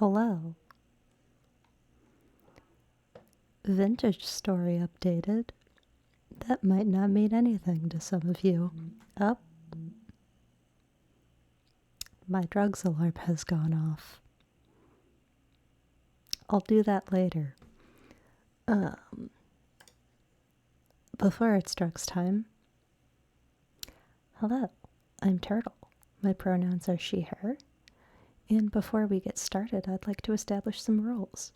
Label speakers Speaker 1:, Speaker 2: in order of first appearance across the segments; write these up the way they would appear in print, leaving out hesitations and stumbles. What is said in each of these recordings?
Speaker 1: Hello. Vintage story updated. That might not mean anything to some of you. Oh. My drugs alarm has gone off. I'll do that later. Before it's drugs time. Hello, I'm Turtle. My pronouns are she, her. And before we get started, I'd like to establish some rules.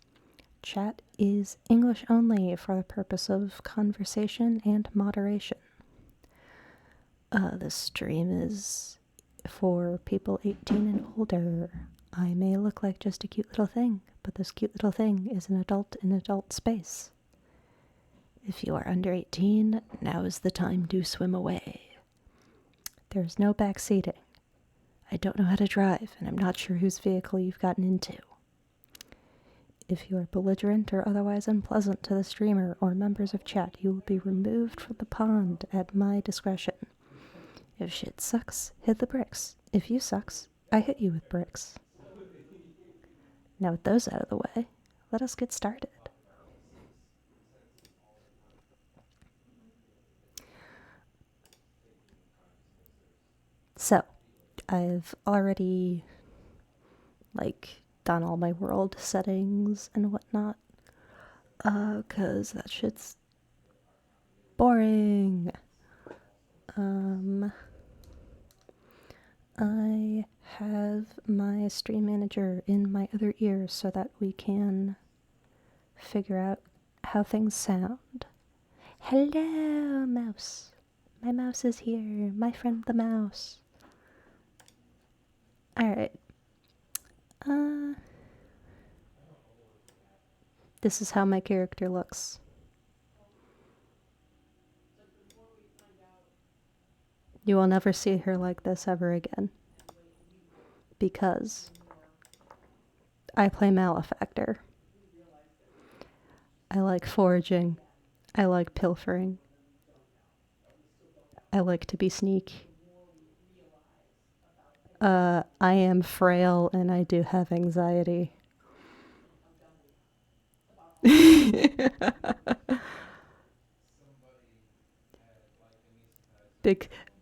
Speaker 1: Chat is English only for the purpose of conversation and moderation. This stream is for people 18 and older. I may look like just a cute little thing, but this cute little thing is an adult in adult space. If you are under 18, now is the time to swim away. There's no backseating. I don't know how to drive, and I'm not sure whose vehicle you've gotten into. If you are belligerent or otherwise unpleasant to the streamer or members of chat, you will be removed from the pond at my discretion. If shit sucks, hit the bricks. If you sucks, I hit you with bricks. Now with those out of the way, let us get started. So, I've already, done all my world settings and whatnot. 'Cause that shit's boring. I have my stream manager in my other ear so that we can figure out how things sound. Hello, mouse. My mouse is here. My friend the mouse. Alright. This is how my character looks. You will never see her like this ever again. Because I play Malefactor. I like foraging. I like pilfering. I like to be sneaky. I am frail and I do have anxiety.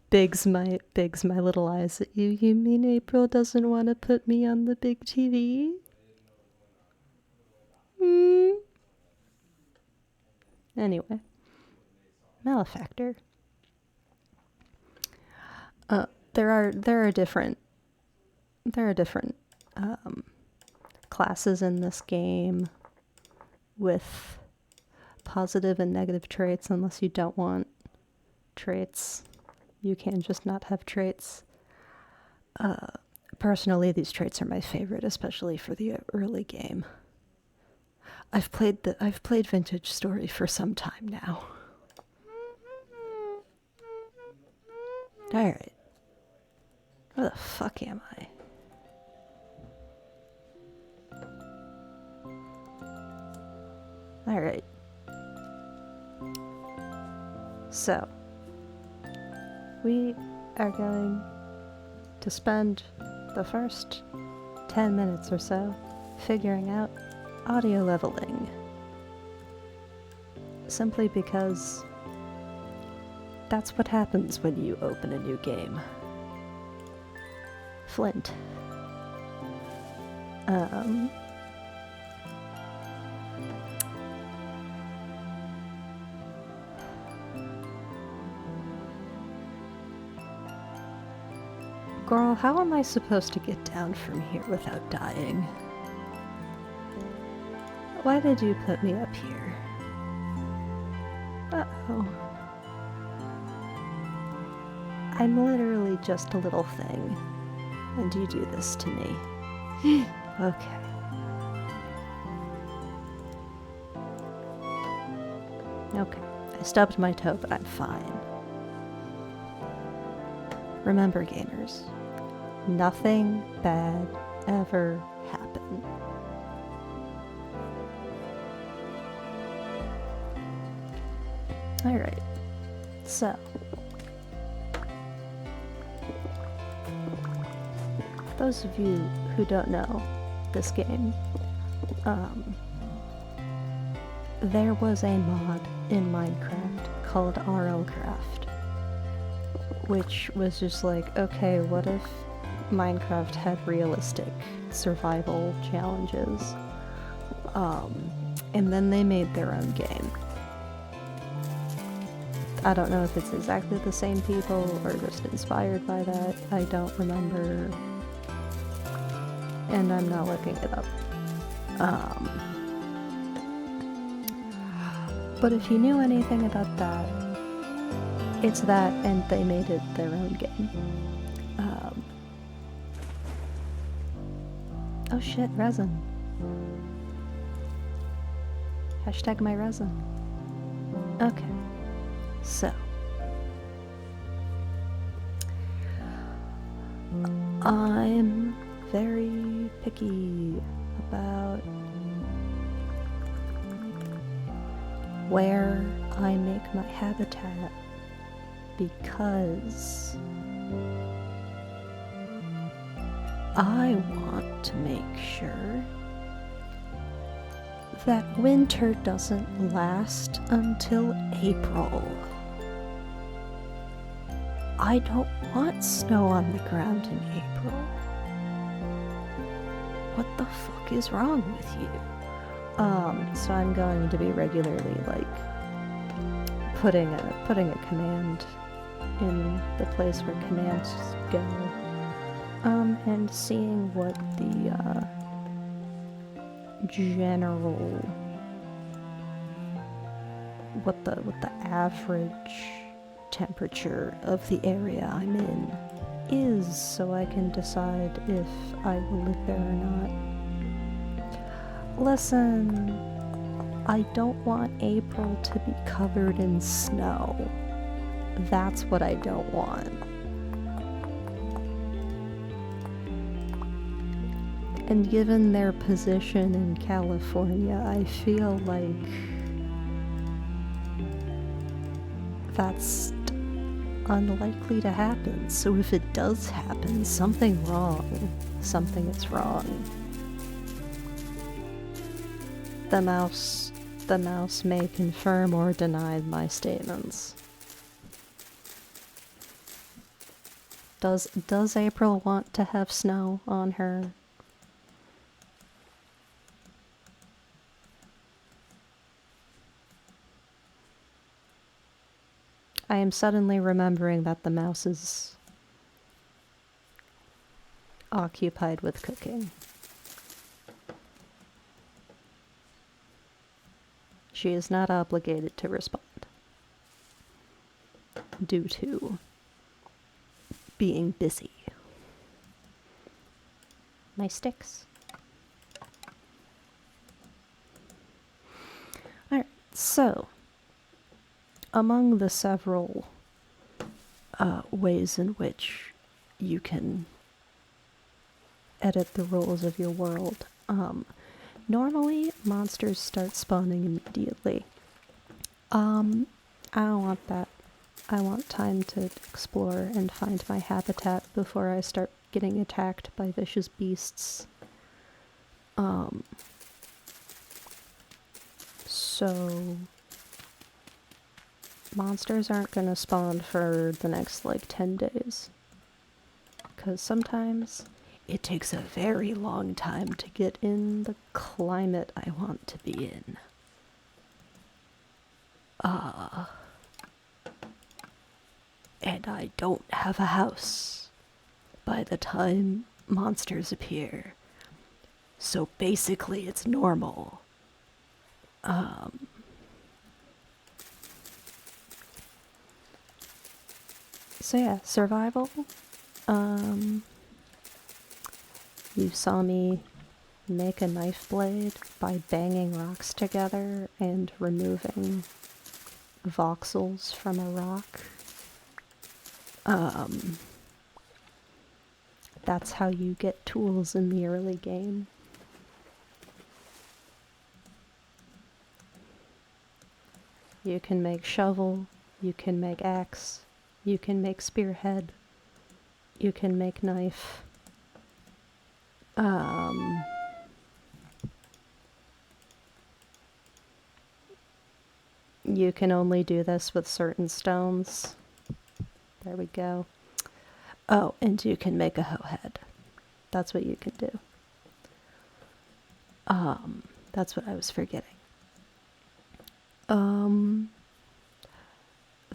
Speaker 1: Big's my little eyes at you. You mean April doesn't want to put me on the big TV? Anyway, Malefactor. There are different classes in this game with positive and negative traits. Unless you don't want traits, you can just not have traits. Personally, these traits are my favorite, especially for the early game. I've played Vintage Story for some time now. Alright. Where the fuck am I? Alright. So, we are going to spend the first 10 minutes or so figuring out audio leveling. Simply because that's what happens when you open a new game. Flint. Girl, how am I supposed to get down from here without dying? Why did you put me up here? Uh-oh. I'm literally just a little thing, and you do this to me. Okay. Okay, I stubbed my toe, but I'm fine. Remember, gamers, nothing bad ever happened. Alright, so those of you who don't know, this game. There was a mod in Minecraft called RLCraft, which was just like, okay, what if Minecraft had realistic survival challenges? And then they made their own game. I don't know if it's exactly the same people or just inspired by that. I don't remember. And I'm not looking it up. But if you knew anything about that, it's that, and they made it their own game. Oh shit, resin. Hashtag my resin. Okay, so. I'm very picky about where I make my habitat because I want to make sure that winter doesn't last until April. I don't want snow on the ground in April. What the fuck is wrong with you? So I'm going to be regularly, like, putting a command in the place where commands go, and seeing what the, general, what the average temperature of the area I'm in is, so I can decide if I will live there or not. Listen, I don't want April to be covered in snow. That's what I don't want. And given their position in California, I feel like that's unlikely to happen. So if it does happen, something is wrong. The mouse may confirm or deny my statements. Does April want to have snow on her? I am suddenly remembering that the mouse is occupied with cooking. She is not obligated to respond due to being busy. My sticks. Alright, so among the several ways in which you can edit the rules of your world, normally monsters start spawning immediately. I don't want that. I want time to explore and find my habitat before I start getting attacked by vicious beasts. So monsters aren't gonna spawn for the next, like, 10 days. 'Cause sometimes it takes a very long time to get in the climate I want to be in. And I don't have a house by the time monsters appear. So basically it's normal. So yeah, survival. You saw me make a knife blade by banging rocks together and removing voxels from a rock. That's how you get tools in the early game. You can make shovel, you can make axe, you can make spearhead, you can make knife. You can only do this with certain stones. There we go. Oh, and you can make a hoe head. That's what you can do. That's what I was forgetting.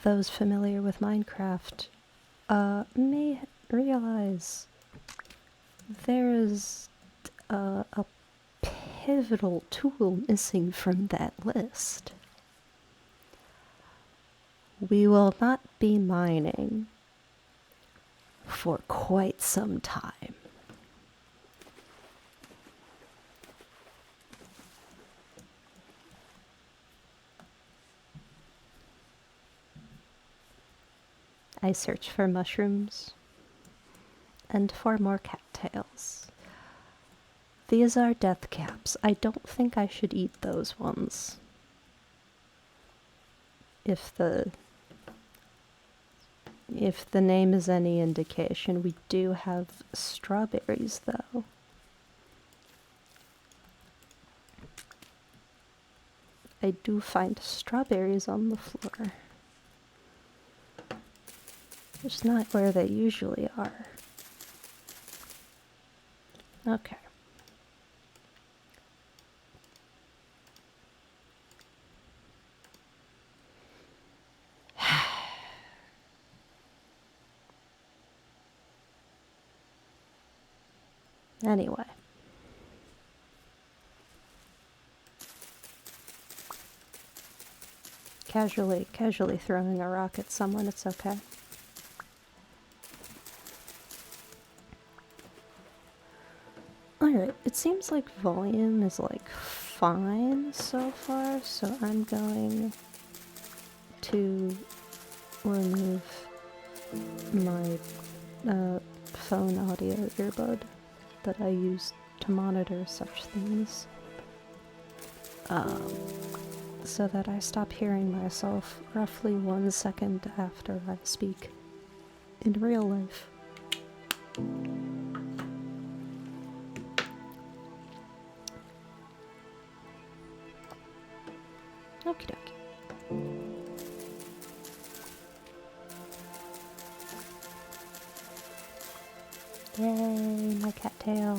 Speaker 1: Those familiar with Minecraft may realize there is a pivotal tool missing from that list. We will not be mining for quite some time. I search for mushrooms and for more cattails. These are death caps. I don't think I should eat those ones. If the name is any indication, we do have strawberries though. I do find strawberries on the floor. It's not where they usually are. Okay. Anyway. Casually throwing a rock at someone, it's okay. Alright, it seems like volume is like fine so far, so I'm going to remove my phone audio earbud that I use to monitor such things, so that I stop hearing myself roughly 1 second after I speak in real life. Okie dokie. Yay, my cattail.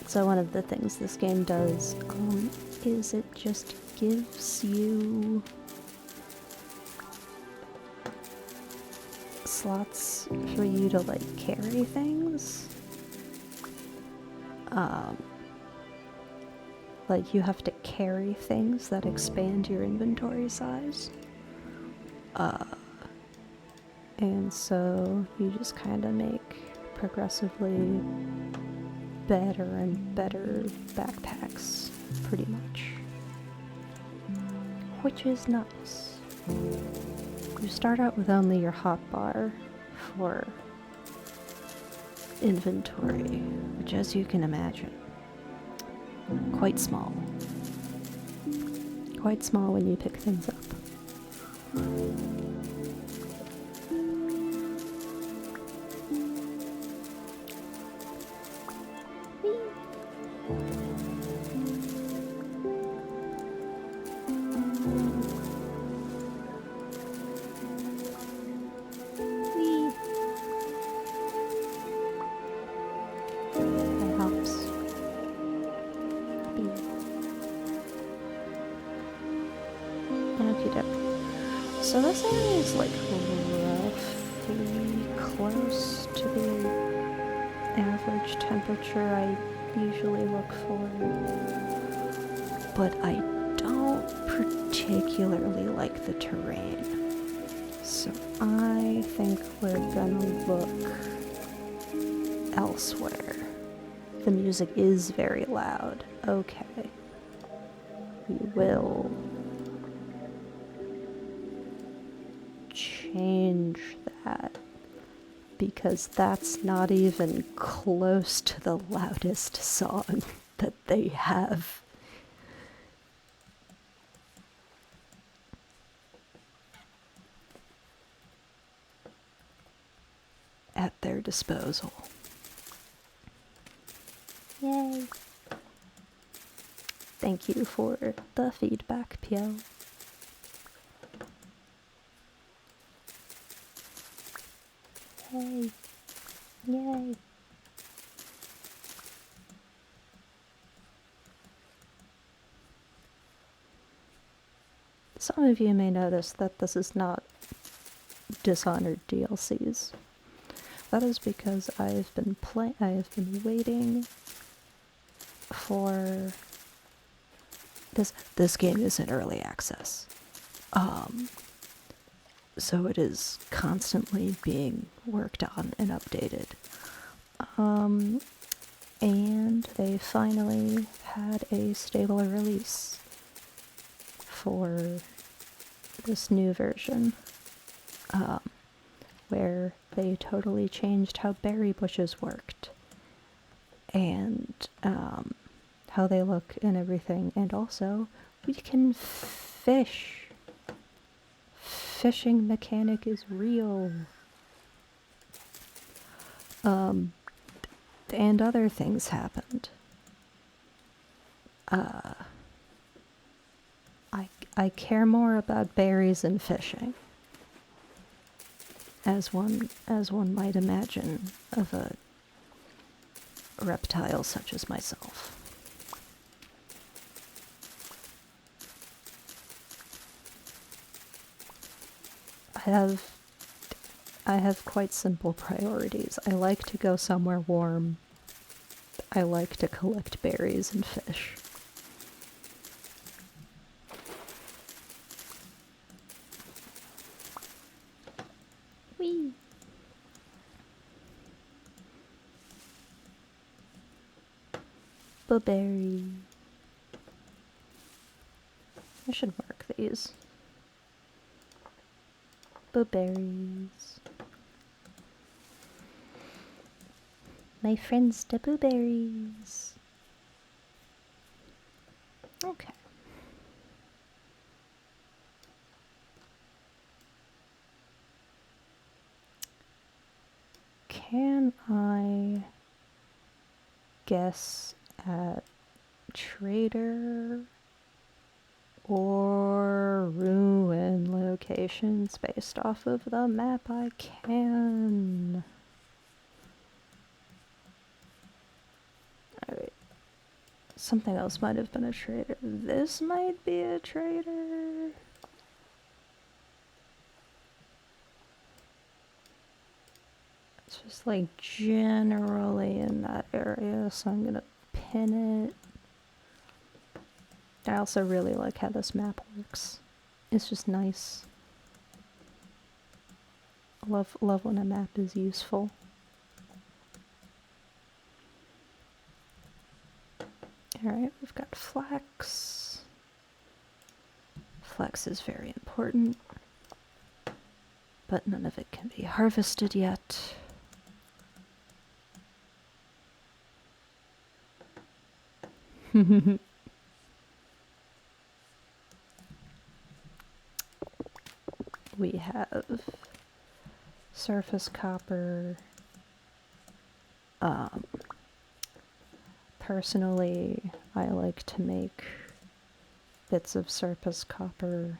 Speaker 1: So one of the things this game does is it just gives you slots for you to like carry things. Like you have to carry things that expand your inventory size. And so you just kind of make progressively better and better backpacks, pretty much. Which is nice. You start out with only your hotbar for inventory, which, as you can imagine, quite small. Quite small when you pick things up. So this area is like roughly close to the average temperature I usually look for, but I don't particularly like the terrain. So I think we're gonna look elsewhere. The music is very loud. Okay. We will change that, because that's not even close to the loudest song that they have. At their disposal. Thank you for the feedback, Pio. Hey. Yay. Some of you may notice that this is not Dishonored DLCs. That is because I have been waiting for this game is in early access. So it is constantly being worked on and updated. And they finally had a stable release for this new version, where they totally changed how berry bushes worked, and how they look and everything, and also we can fish. Fishing mechanic is real. And other things happened. I care more about berries and fishing, as one might imagine of a reptile such as myself. I have quite simple priorities. I like to go somewhere warm. I like to collect berries and fish. Whee! Blueberry. I should mark these. Blueberries. My friends, the blueberries. Okay. Can I guess at trader or ruin locations based off of the map? I can. Alright. Something else might have been a trader. This might be a trader. It's just like generally in that area, so I'm gonna pin it. I also really like how this map works. It's just nice. Love when a map is useful. Alright, we've got flax. Flax is very important, but none of it can be harvested yet. We have surface copper. Personally, I like to make bits of surface copper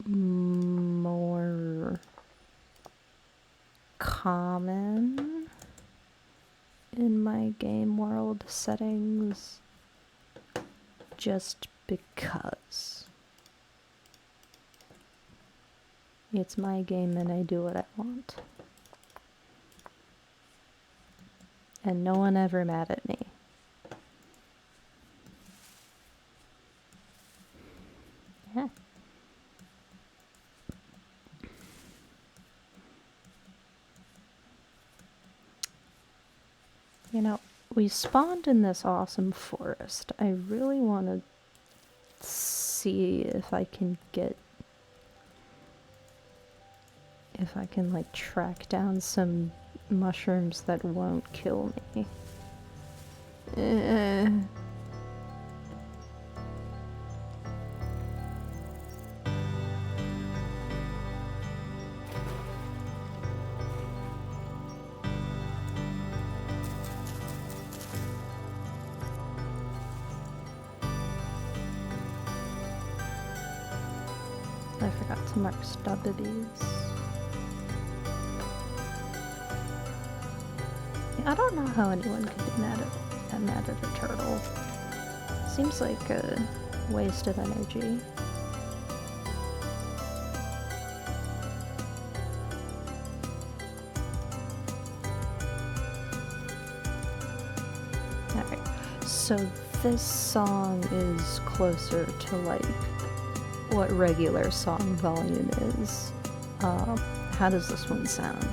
Speaker 1: more common in my game world settings, just because it's my game and I do what I want. And no one ever mad at me. Yeah. You know, we spawned in this awesome forest. I really want to see if I can like track down some mushrooms that won't kill me. I forgot to mark stubbies. Yeah, I don't know how anyone could be mad at a turtle. Seems like a waste of energy. Alright, so this song is closer to like what regular song volume is. How does this one sound?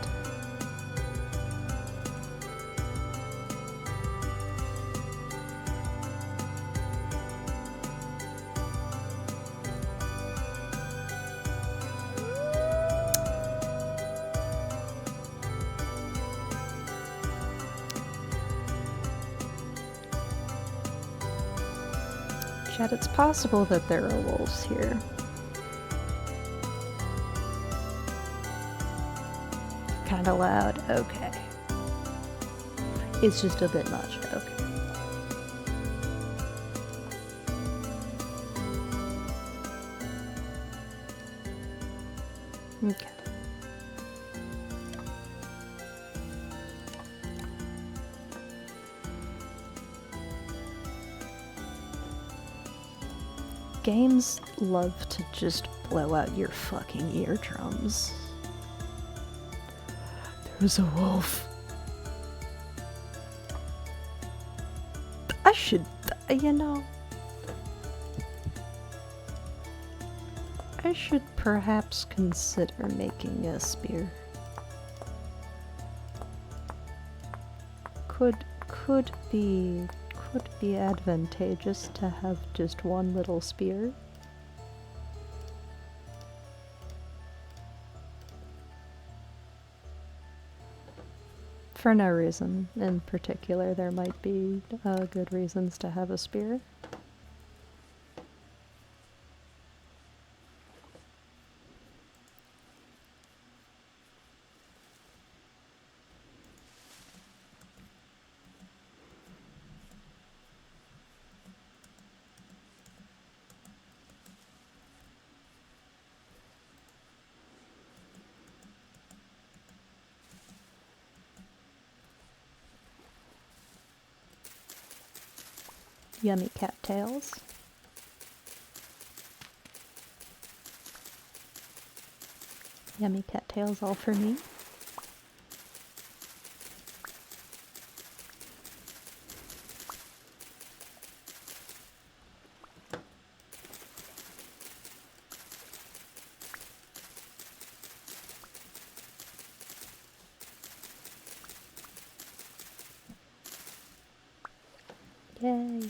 Speaker 1: Chat, it's possible that there are wolves here. Kinda loud, okay. It's just a bit much, okay. Okay. Games love to just blow out your fucking eardrums. There's a wolf. I should, you know, I should perhaps consider making a spear. Could be advantageous to have just one little spear. For no reason in particular, there might be good reasons to have a spear. Yummy cattails. Yummy cattails all for me. Yay.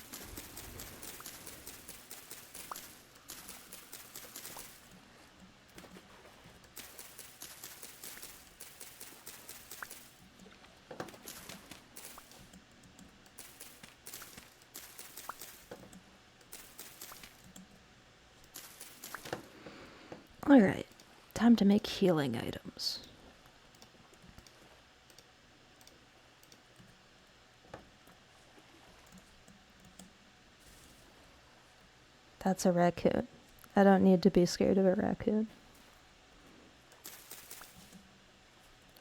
Speaker 1: Alright, time to make healing items. That's a raccoon. I don't need to be scared of a raccoon.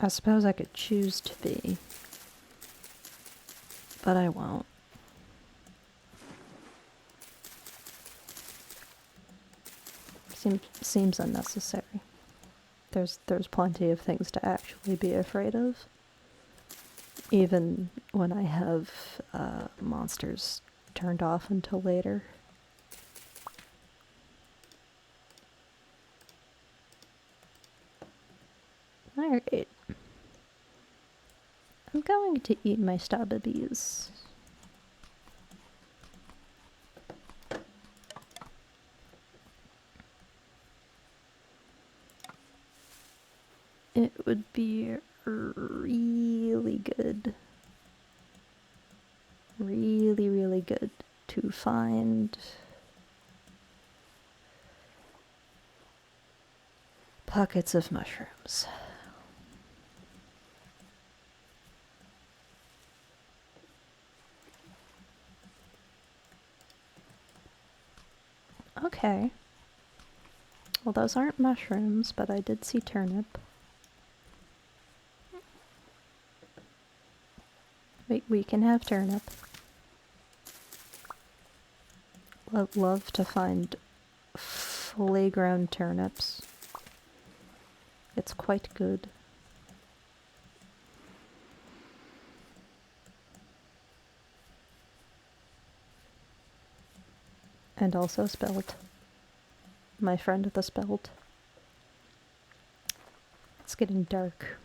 Speaker 1: I suppose I could choose to be, but I won't. Seems unnecessary. There's plenty of things to actually be afraid of, even when I have monsters turned off until later. Alright. I'm going to eat my strawberries. It would be really good. Really good to find pockets of mushrooms. Okay. Well, those aren't mushrooms, but I did see turnip. We can have turnip. Love to find fully grown turnips. It's quite good. And also spelt. My friend the spelt. It's getting dark.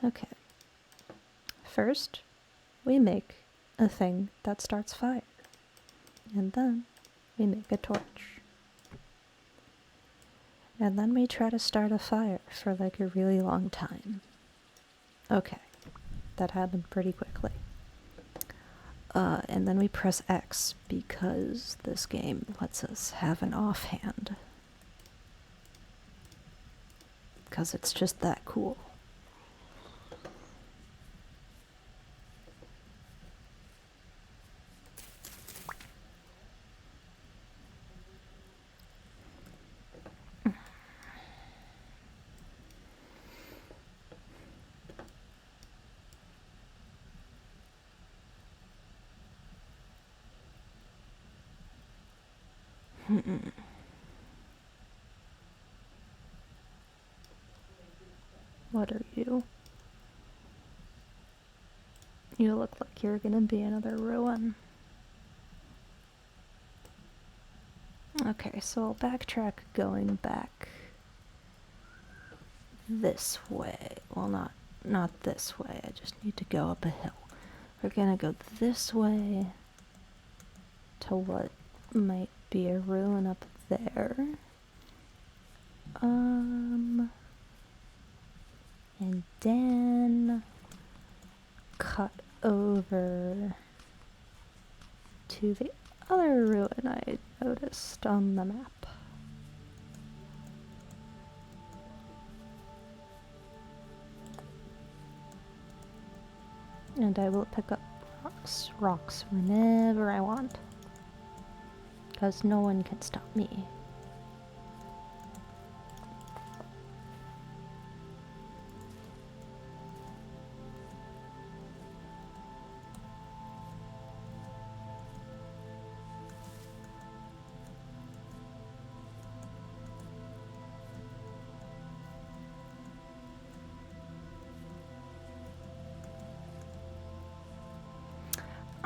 Speaker 1: Okay. First, we make a thing that starts fire. And then we make a torch. And then we try to start a fire for like a really long time. Okay. That happened pretty quickly. And then we press X because this game lets us have an offhand. Because it's just that cool. What are you? You look like you're gonna be another ruin. Okay, so I'll backtrack going back this way. Well, not this way. I just need to go up a hill. We're gonna go this way to what might be a ruin up there. And then cut over to the other ruin I noticed on the map. And I will pick up rocks whenever I want. Because no one can stop me.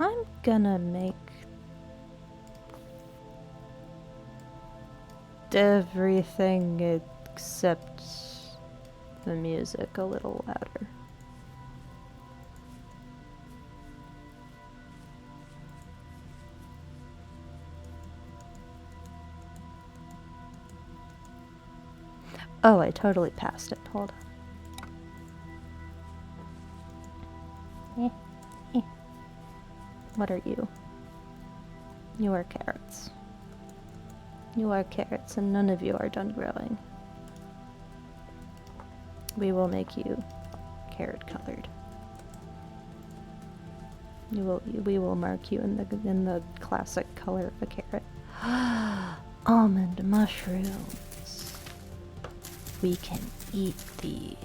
Speaker 1: I'm gonna make everything except the music a little louder. Oh, I totally passed it. Hold on. What are you? You are carrots. You are carrots, and none of you are done growing. We will make you carrot colored. We will mark you in the classic color of a carrot. Almond mushrooms. We can eat these.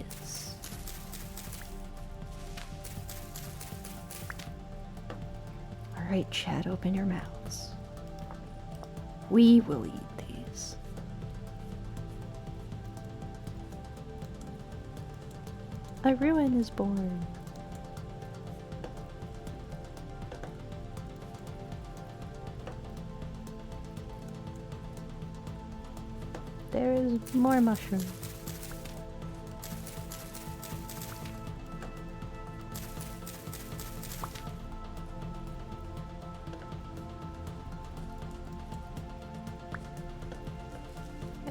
Speaker 1: Alright, Chad, open your mouths. We will eat these. A ruin is born. There is more mushrooms.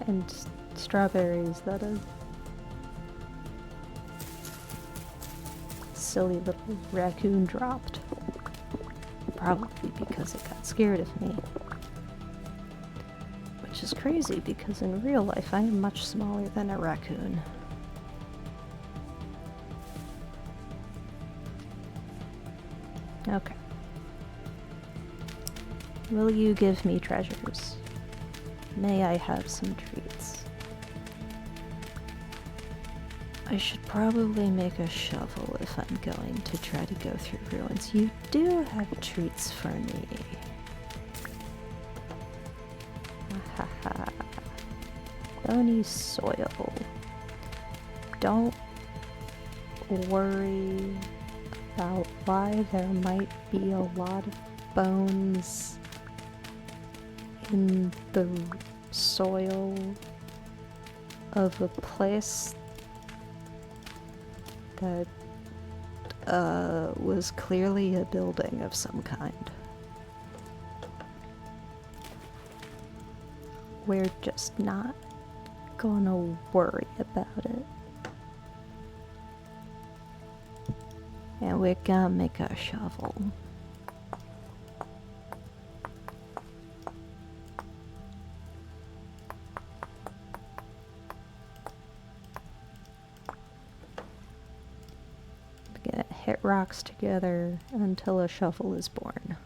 Speaker 1: And strawberries that a silly little raccoon dropped. Probably because it got scared of me. Which is crazy because in real life I am much smaller than a raccoon. Okay. Will you give me treasures? May I have some treats? I should probably make a shovel if I'm going to try to go through ruins. You do have treats for me. Haha. Bony soil. Don't worry about why there might be a lot of bones in the soil of a place that was clearly a building of some kind. We're just not gonna worry about it. And we're gonna make a shovel. We're gonna hit rocks together until a shovel is born.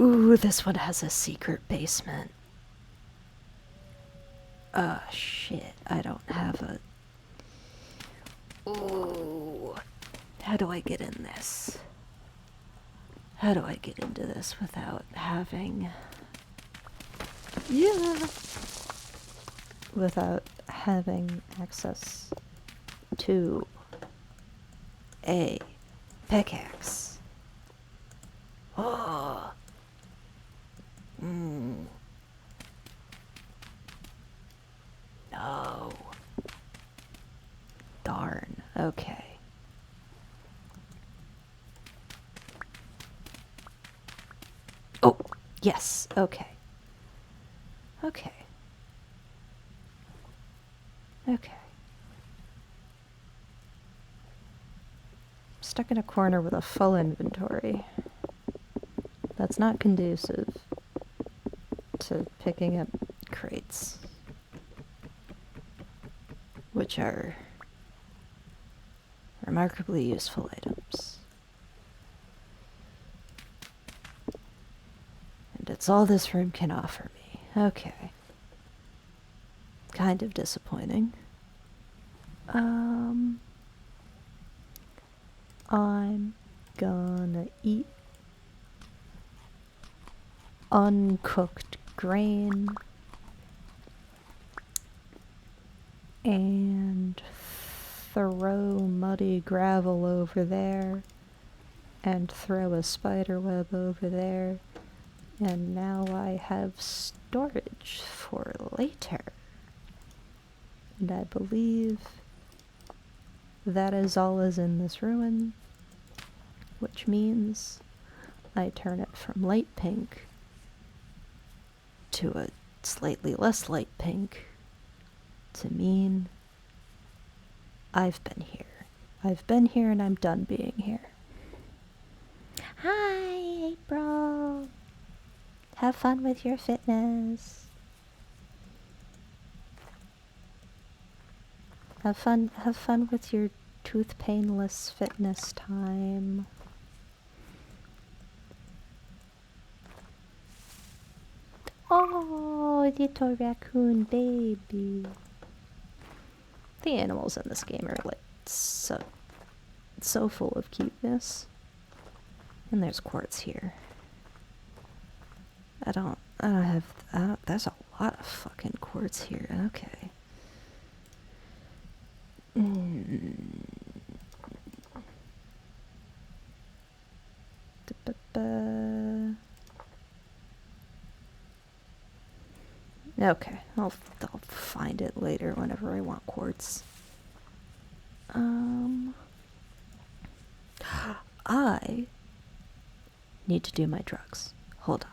Speaker 1: Ooh, this one has a secret basement. Shit, I don't have a... Ooh, how do I get in this? How do I get into this without having... Yeah! Without having access to a pickaxe. Oh! No. Darn. Okay. Oh, yes. Okay. Okay. Okay. Stuck in a corner with a full inventory. That's not conducive to picking up crates, which are remarkably useful items. And it's all this room can offer me. Okay. Kind of disappointing. I'm gonna eat uncooked grain and throw muddy gravel over there and throw a spider web over there, and now I have storage for later. And I believe that is all is in this ruin, which means I turn it from light pink to a slightly less light pink to mean I've been here. I've been here and I'm done being here. Hi, April. Have fun with your fitness. Have fun with your tooth painless fitness time. Oh, little raccoon baby. The animals in this game are like so full of cuteness. And there's quartz here. I don't have, there's a lot of fucking quartz here. Okay. Okay, I'll find it later whenever I want quartz. I need to do my drugs. Hold on.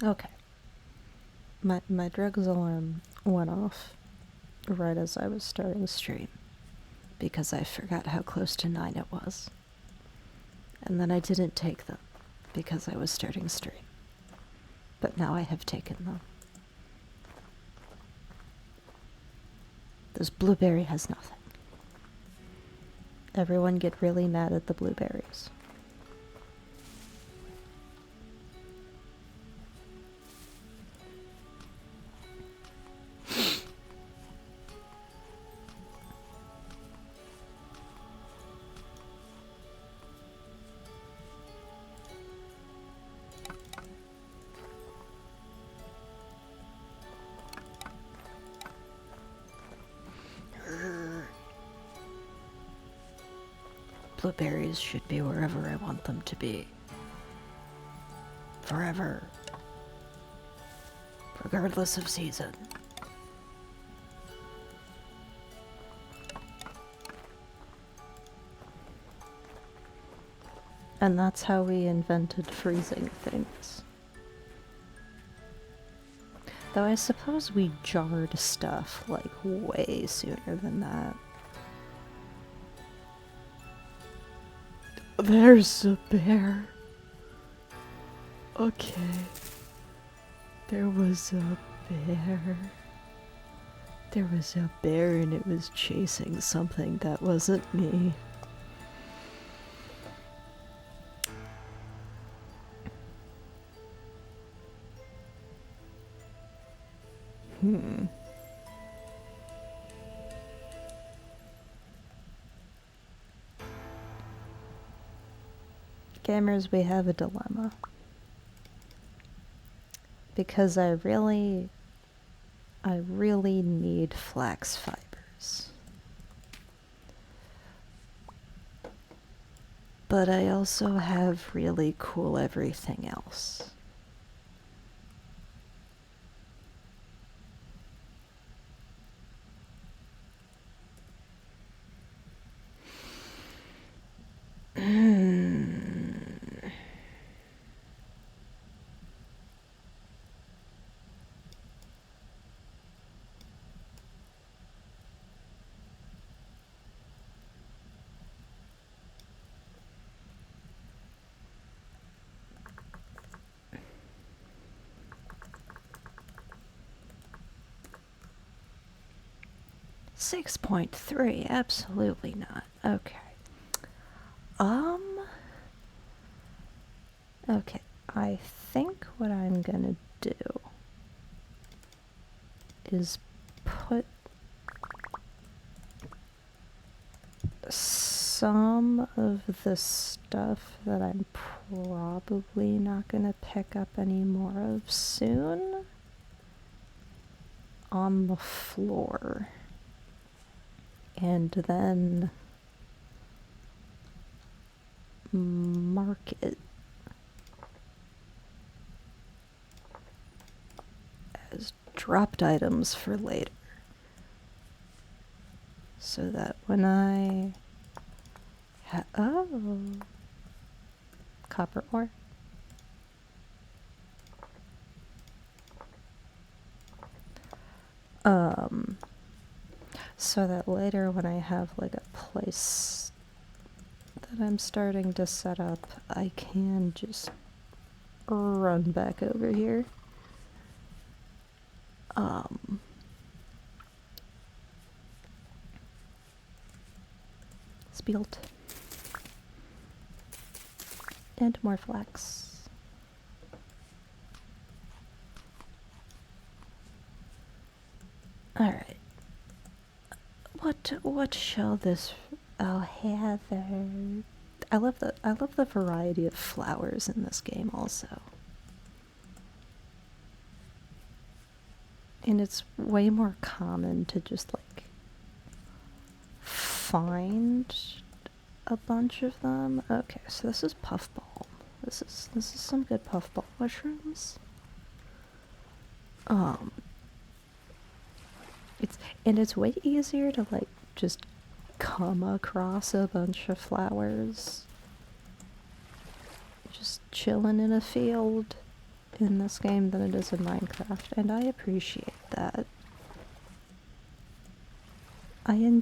Speaker 1: Okay. My drugs alarm went off right as I was starting stream because I forgot how close to 9 it was. And then I didn't take them because I was starting stream. But now I have taken them. This blueberry has nothing. Everyone get really mad at the blueberries. Blueberries should be wherever I want them to be. Forever. Regardless of season. And that's how we invented freezing things. Though I suppose we jarred stuff, like, way sooner than that. There's a bear. Okay. There was a bear. There was a bear and it was chasing something that wasn't me. Gamers, we have a dilemma. Because I really need flax fibers. But I also have really cool everything else. Hmm. 6.3, absolutely not. Okay. Okay, I think what I'm gonna do is put some of the stuff that I'm probably not gonna pick up any more of soon on the floor. And then mark it as dropped items for later. So that when I copper ore. So that later when I have like a place that I'm starting to set up, I can just run back over here. Spielt. And more flax. Alright. What shall this... Oh, Heather. I love the variety of flowers in this game also. And it's way more common to just like find a bunch of them. Okay, so this is puffball. This is some good puffball mushrooms. It's way easier to like just come across a bunch of flowers just chilling in a field in this game than it is in Minecraft, and I appreciate that. I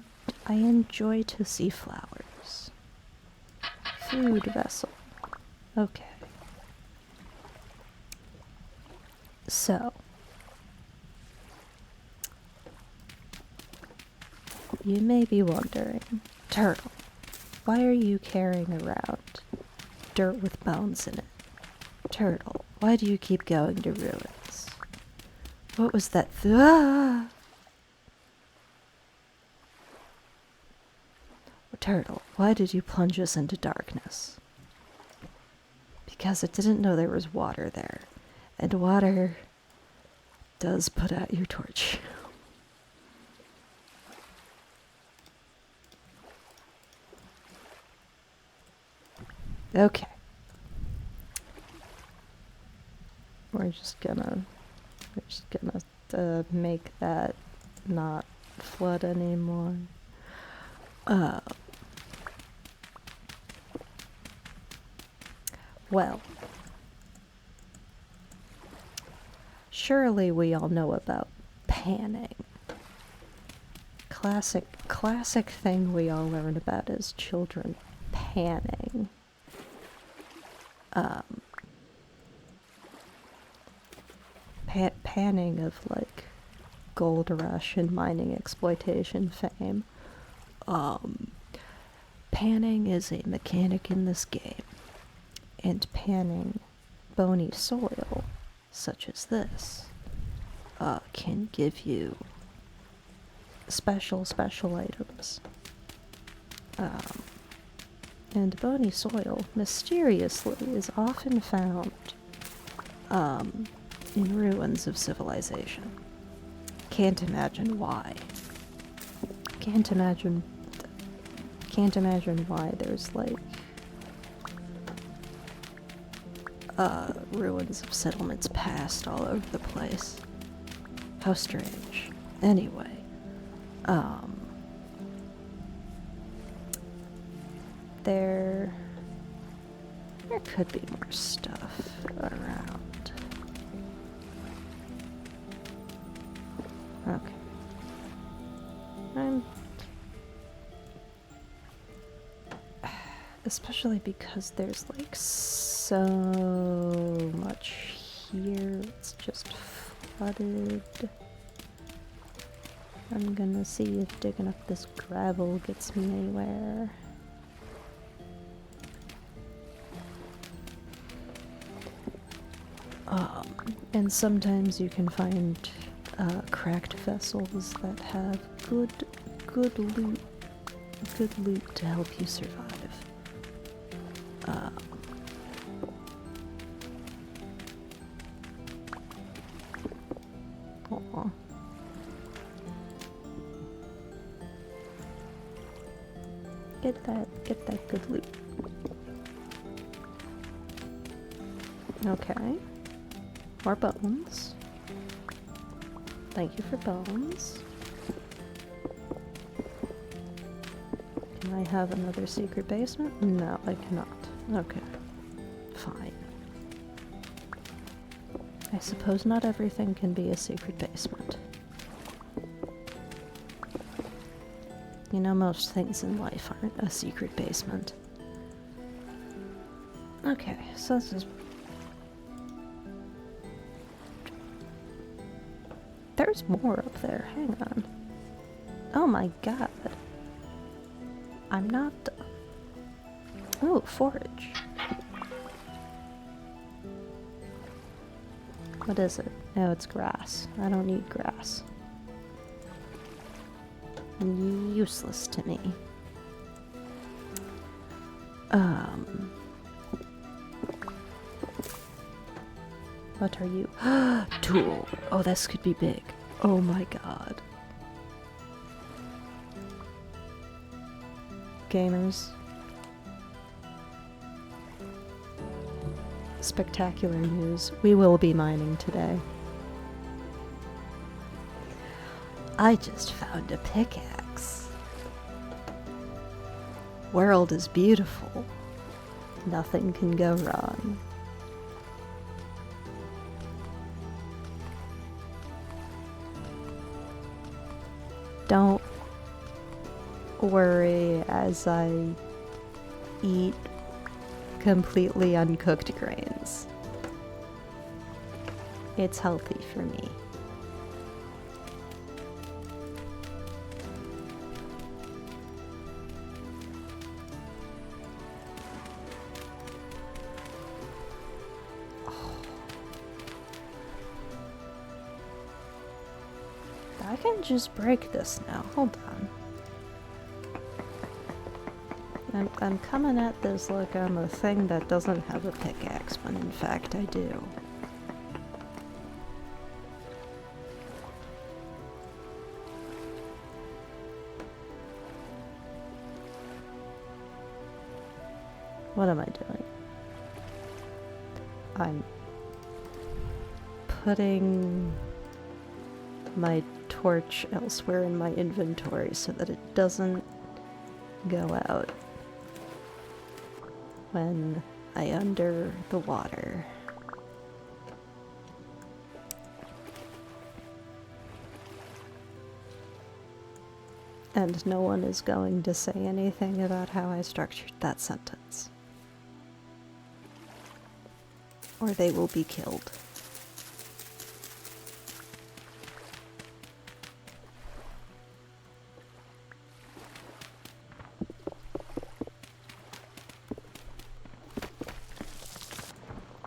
Speaker 1: enjoy to see flowers. Food vessel. Okay. So, you may be wondering, Turtle, why are you carrying around dirt with bones in it? Turtle, why do you keep going to ruins? What was that? Turtle, why did you plunge us into darkness? Because it didn't know there was water there, and water does put out your torch. Okay. We're just gonna make that not flood anymore. Well, surely we all know about panning. Classic thing we all learned about as children. Panning. Panning of like gold rush and mining exploitation fame. Panning is a mechanic in this game, and panning bony soil, such as this, can give you special items. And bony soil, mysteriously, is often found in ruins of civilization. Can't imagine why. Can't imagine why there's like ruins of settlements past all over the place. How strange. Anyway, there could be more stuff around. Okay. Especially because there's like so much here, it's just flooded. I'm gonna see if digging up this gravel gets me anywhere. And sometimes you can find cracked vessels that have good loot to help you survive. Aw. Get that good loot. Okay. More bones. Thank you for bones. Can I have another secret basement? No, I cannot. Okay. Fine. I suppose not everything can be a secret basement. You know, most things in life aren't a secret basement. Okay, so this is... There's more up there, hang on. Oh my god. I'm not... Oh, forage. What is it? Oh, it's grass. I don't need grass. Useless to me. What are you? Tool. Oh, this could be big. Oh my god. Gamers. Spectacular news. We will be mining today. I just found a pickaxe. World is beautiful. Nothing can go wrong. Don't worry as I eat completely uncooked grains. It's healthy for me. I can just break this now. Hold on. I'm coming at this like I'm a thing that doesn't have a pickaxe, when in fact I do. What am I doing? I'm putting my torch elsewhere in my inventory so that it doesn't go out when I under the water. And no one is going to say anything about how I structured that sentence. Or they will be killed.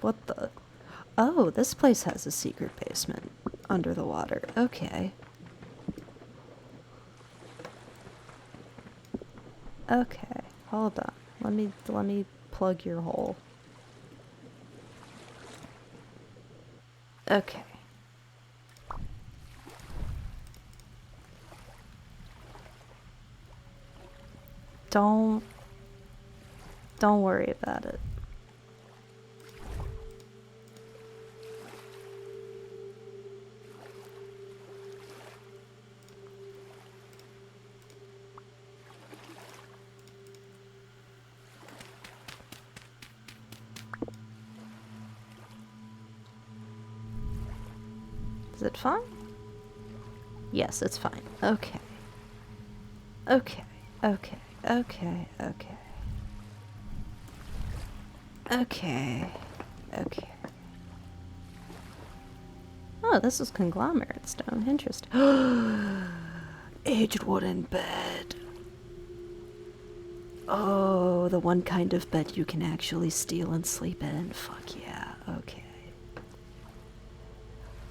Speaker 1: What the? Oh, this place has a secret basement under the water. Okay. Okay, hold on. Let me plug your hole. Okay. Don't worry about it. Is it fine? Yes, it's fine. Okay. Okay. Okay. Okay. Okay. Okay. Okay. Oh, this is conglomerate stone. Interesting. Aged wooden bed. Oh, the one kind of bed you can actually steal and sleep in. Fuck yeah. Okay.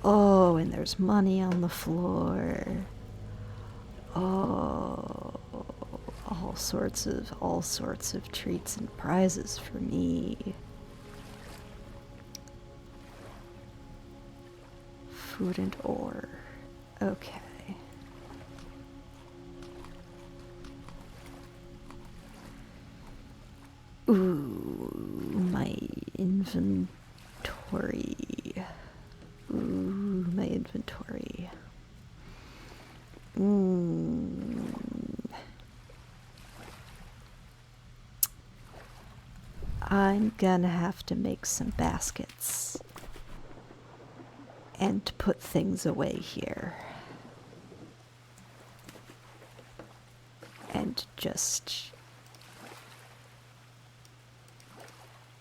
Speaker 1: Oh, and there's money on the floor. Oh, all sorts of treats and prizes for me. Food and ore. Okay. Ooh, my inventory. Ooh, my inventory. I'm gonna have to make some baskets and put things away here. And just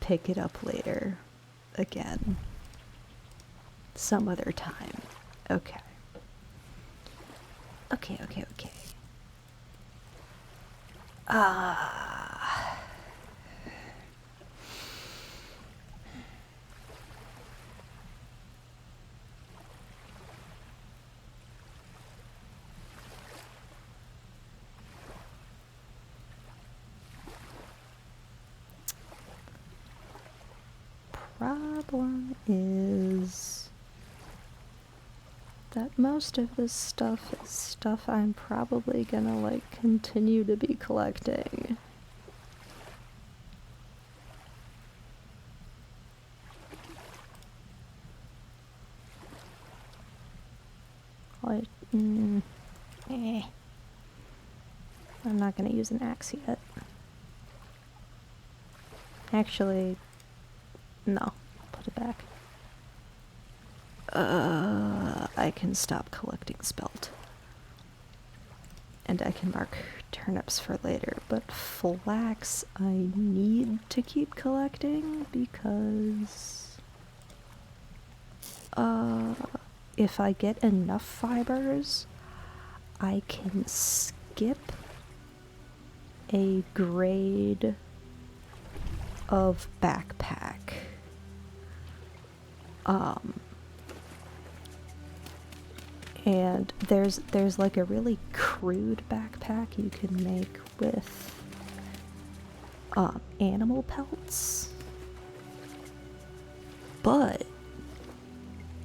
Speaker 1: pick it up later again. Some other time. Okay. Okay. Problem is that most of this stuff is stuff I'm probably gonna, like, continue to be collecting. Like, I'm not gonna use an axe yet. Actually, no. Put it back. I can stop collecting spelt. And I can mark turnips for later, but flax I need to keep collecting because if I get enough fibers, I can skip a grade of backpack. And there's like a really crude backpack you can make with animal pelts. But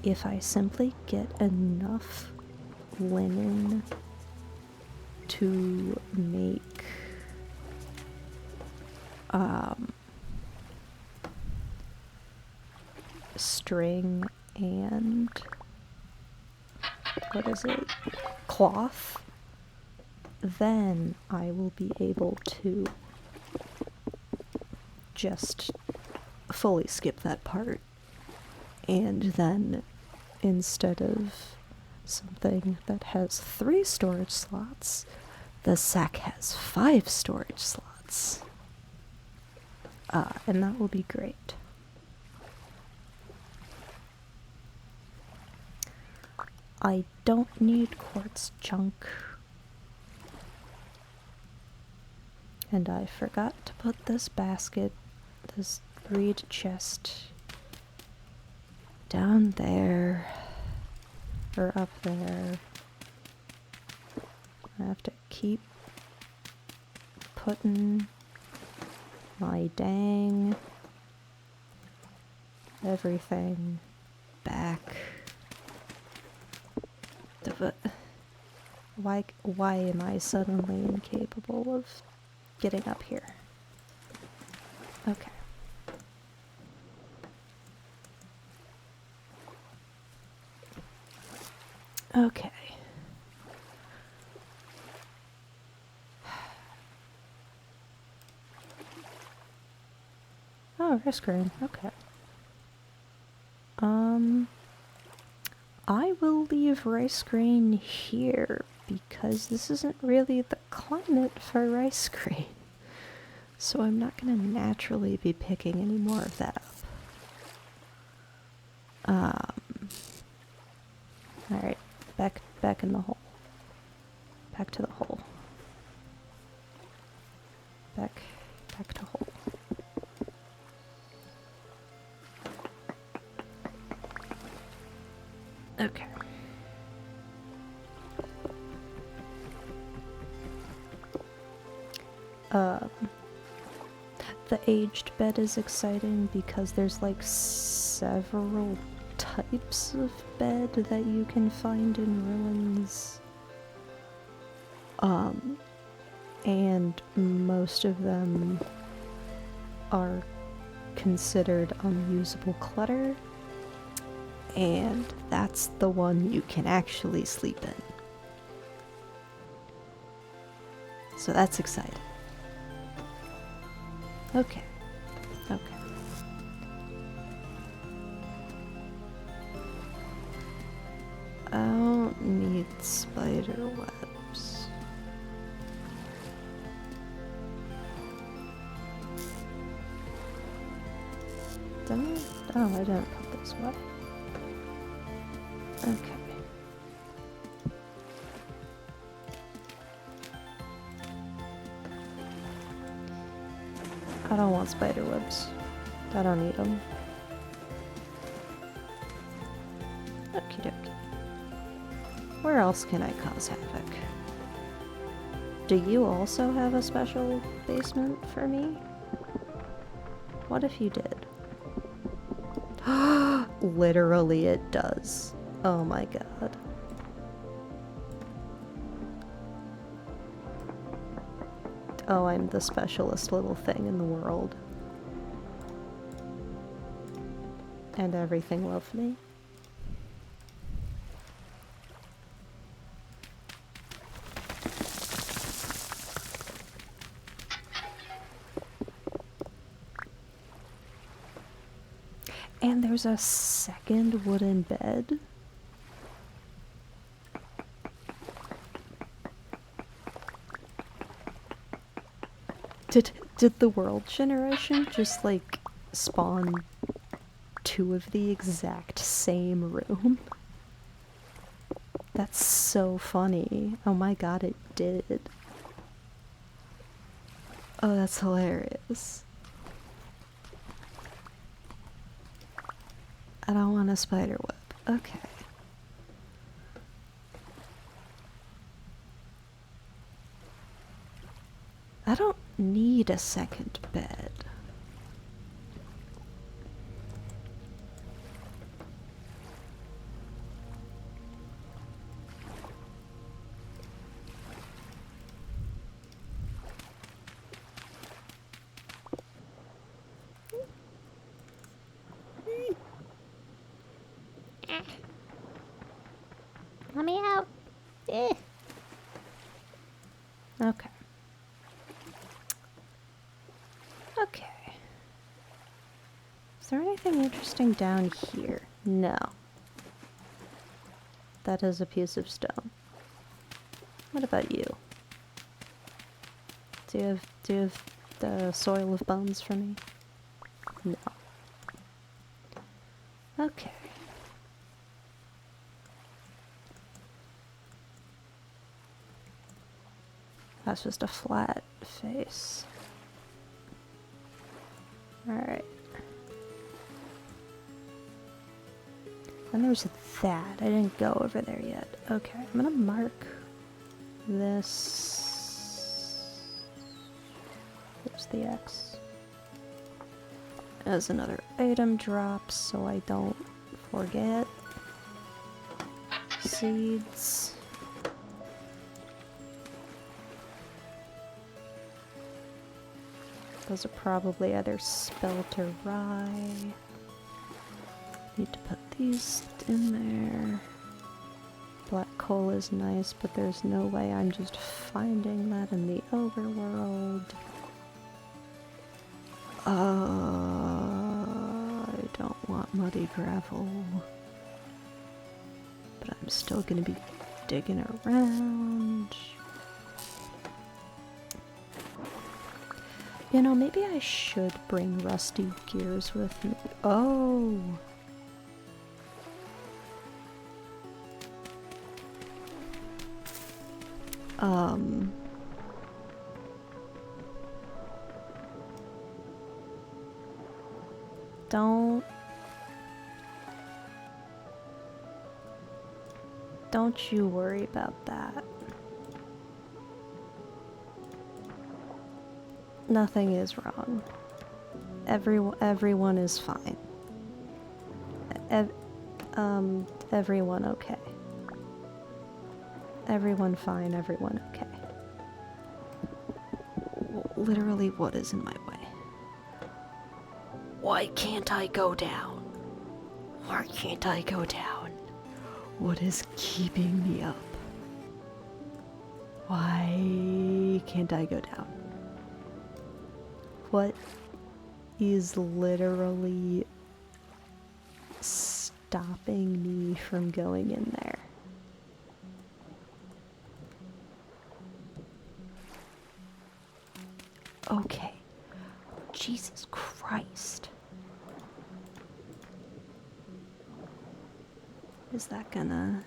Speaker 1: if I simply get enough linen to make string and what is it? Cloth, then I will be able to just fully skip that part. And then instead of something that has 3 storage slots, the sack has 5 storage slots. And that will be great. I don't need quartz junk. And I forgot to put this basket, this reed chest, down there, or up there. I have to keep putting my dang everything back. But why am I suddenly incapable of getting up here? Okay. Okay. Oh, rice grain. Okay. I will leave rice grain here because this isn't really the climate for rice grain. So I'm not going to naturally be picking any more of that up. Alright, back in the hole. Back to the hole. Back to hole. Okay. The aged bed is exciting because there's like several types of bed that you can find in ruins. And most of them are considered unusable clutter. And that's the one you can actually sleep in. So that's exciting. Okay. I don't need spider webs. I didn't put this away. Okay. I don't want spider webs. I don't need them. Okie dokie. Where else can I cause havoc? Do you also have a special basement for me? What if you did? Literally it does. Oh my god. Oh, I'm the specialist little thing in the world. And everything loved me. And there's a second wooden bed. Did the world generation just like spawn two of the exact same room? That's so funny. Oh my god, it did. Oh, that's hilarious. I don't want a spider web. Okay. I don't need a second bed.
Speaker 2: Let me out. Eh.
Speaker 1: Okay. Okay. Is there anything interesting down here? No. That is a piece of stone. What about you? Do you have the soil of bones for me? No. Okay. That's just a flat face. Alright. And there's that. I didn't go over there yet. Okay, I'm gonna mark this. There's the X. As another item drop so I don't forget. Seeds. Those are probably either spelt or rye. Need to put these in there. Black coal is nice, but there's no way I'm just finding that in the overworld. I don't want muddy gravel. But I'm still gonna be digging around. You know, maybe I should bring rusty gears with me. Oh! Don't you worry about that. Nothing is wrong. Everyone is fine. Everyone okay. Everyone fine, everyone okay. Literally, what is in my way? Why can't I go down? Why can't I go down? What is keeping me up? Why can't I go down? What is literally stopping me from going in there? Okay. Jesus Christ. Is that gonna...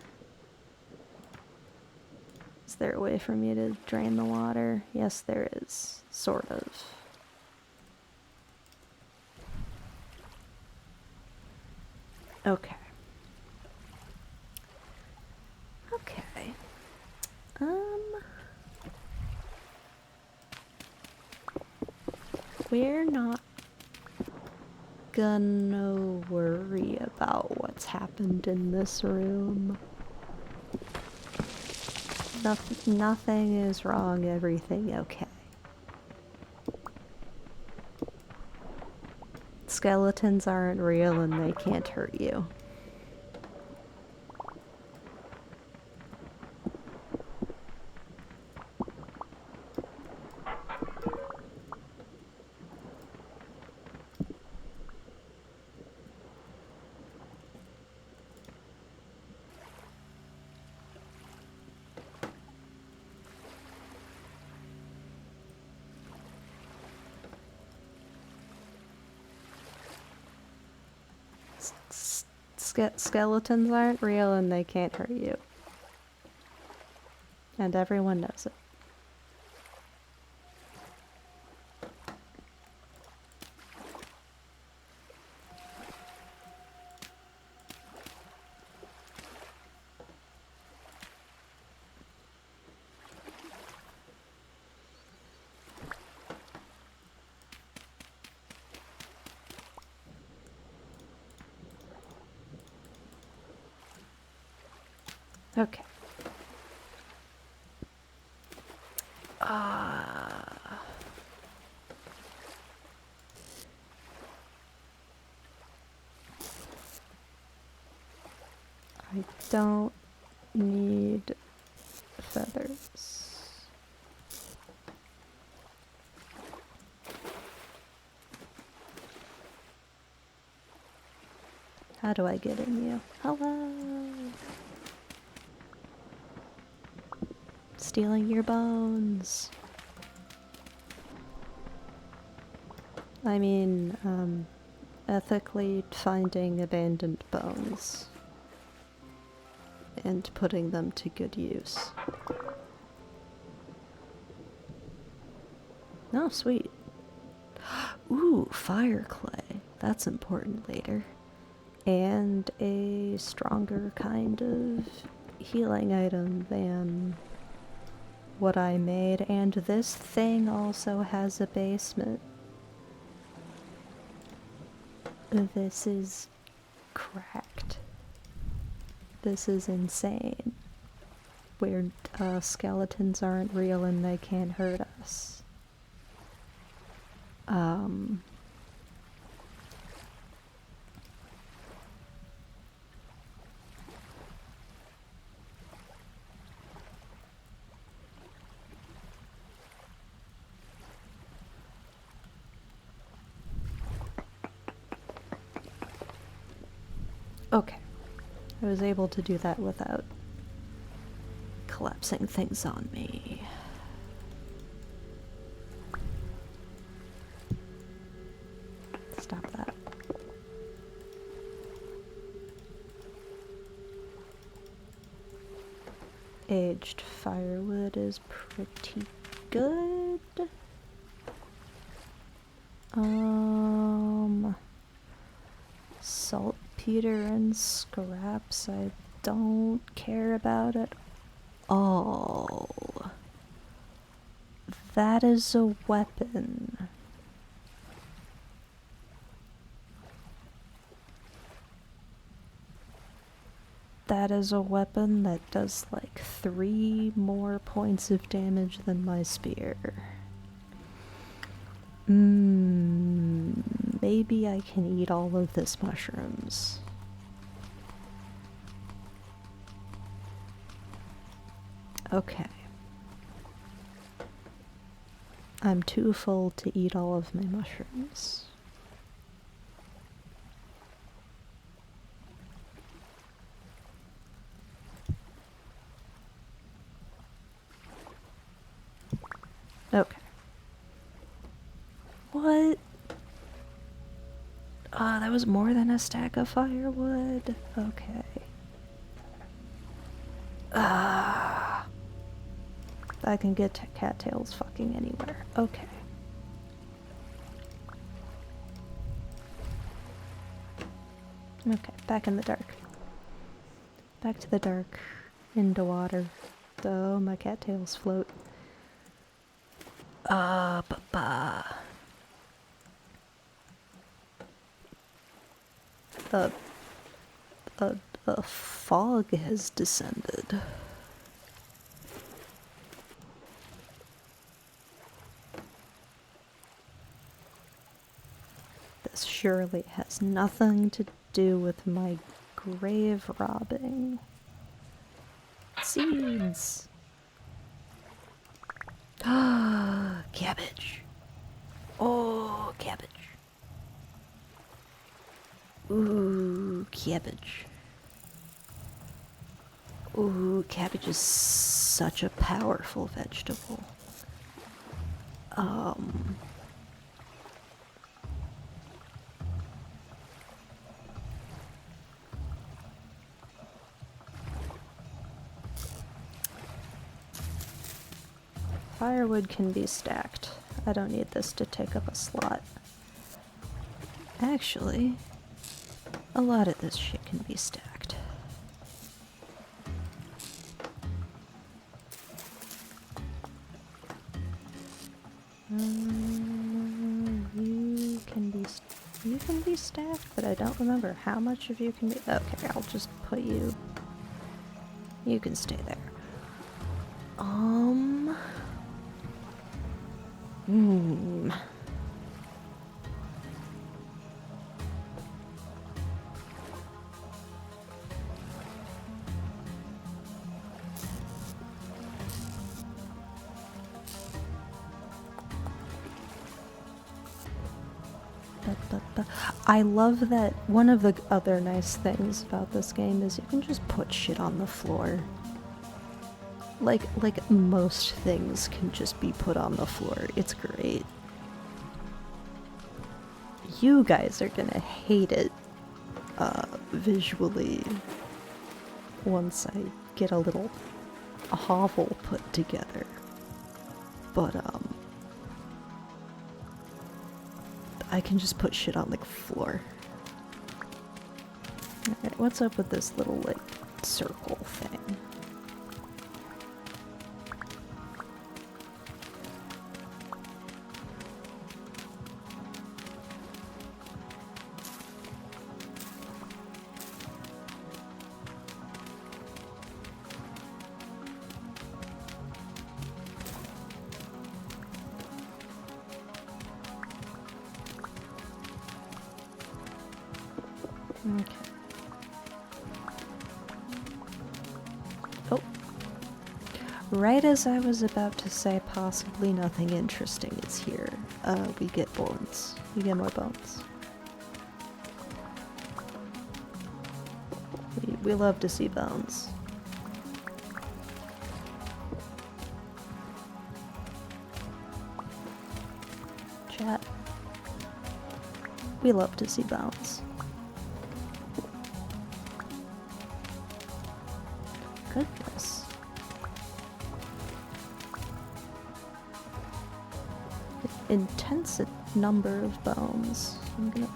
Speaker 1: Is there a way for me to drain the water? Yes, there is. Sort of. Okay. Okay. We're not gonna worry about what's happened in this room. Nothing is wrong, everything okay. Skeletons aren't real and they can't hurt you. Skeletons aren't real and they can't hurt you. And everyone knows it. Okay. I don't need feathers. How do I get in you? Hello. Stealing your bones. I mean, ethically finding abandoned bones and putting them to good use. Oh, sweet. Ooh, fire clay. That's important later. And a stronger kind of healing item than what I made. And this thing also has a basement. This is cracked. This is insane. Where skeletons aren't real and they can't hurt us. Okay. I was able to do that without collapsing things on me. Stop that. Aged firewood is pretty good. Saltpeter and scraps I don't care about at all. That is a weapon. That is a weapon that does like 3 more points of damage than my spear. Maybe I can eat all of this mushrooms. Okay. I'm too full to eat all of my mushrooms. Okay. What? Ah, that was more than a stack of firewood. Okay. Ah. I can get cattails fucking anywhere. Okay. Okay, back in the dark. Back to the dark. Into water. Oh, my cattails float. Ba-ba. A fog has descended. This surely has nothing to do with my grave robbing. Seeds! Ah, cabbage. Oh, cabbage. Ooh, cabbage. Ooh, cabbage is such a powerful vegetable. Firewood can be stacked. I don't need this to take up a slot. Actually, a lot of this shit can be stacked. You can be stacked, but I don't remember how much of you can be. Okay, I'll just put you. You can stay there. I love that one of the other nice things about this game is you can just put shit on the floor. Like most things can just be put on the floor. It's great. You guys are gonna hate it visually once I get a little hovel put together. But I can just put shit on the floor. Alright, what's up with this little, like, circle thing? Okay. Oh. Right as I was about to say possibly nothing interesting is here, we get bones. We get more bones. We love to see bones. Chat. We love to see bones. Goodness. Intense number of bones. I'm gonna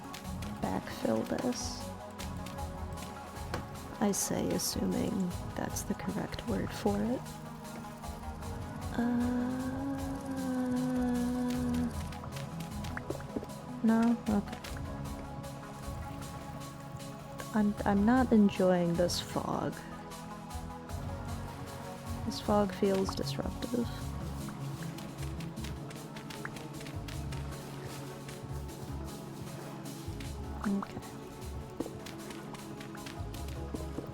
Speaker 1: backfill this. I say assuming that's the correct word for it. No? Okay. I'm not enjoying this fog. This fog feels disruptive. Okay.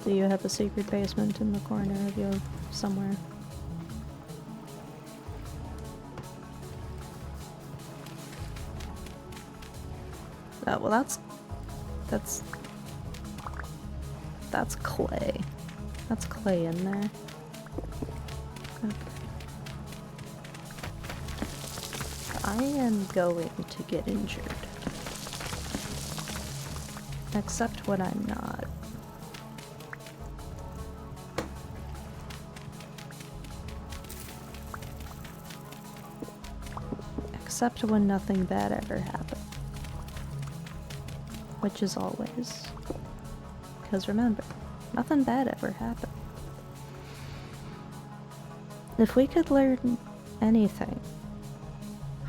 Speaker 1: Do you have a secret basement in the corner of you somewhere? Oh, well that's clay. That's clay in there. Okay. I am going to get injured. Except when I'm not. Except when nothing bad ever happened. Which is always. Because remember, nothing bad ever happened. If we could learn anything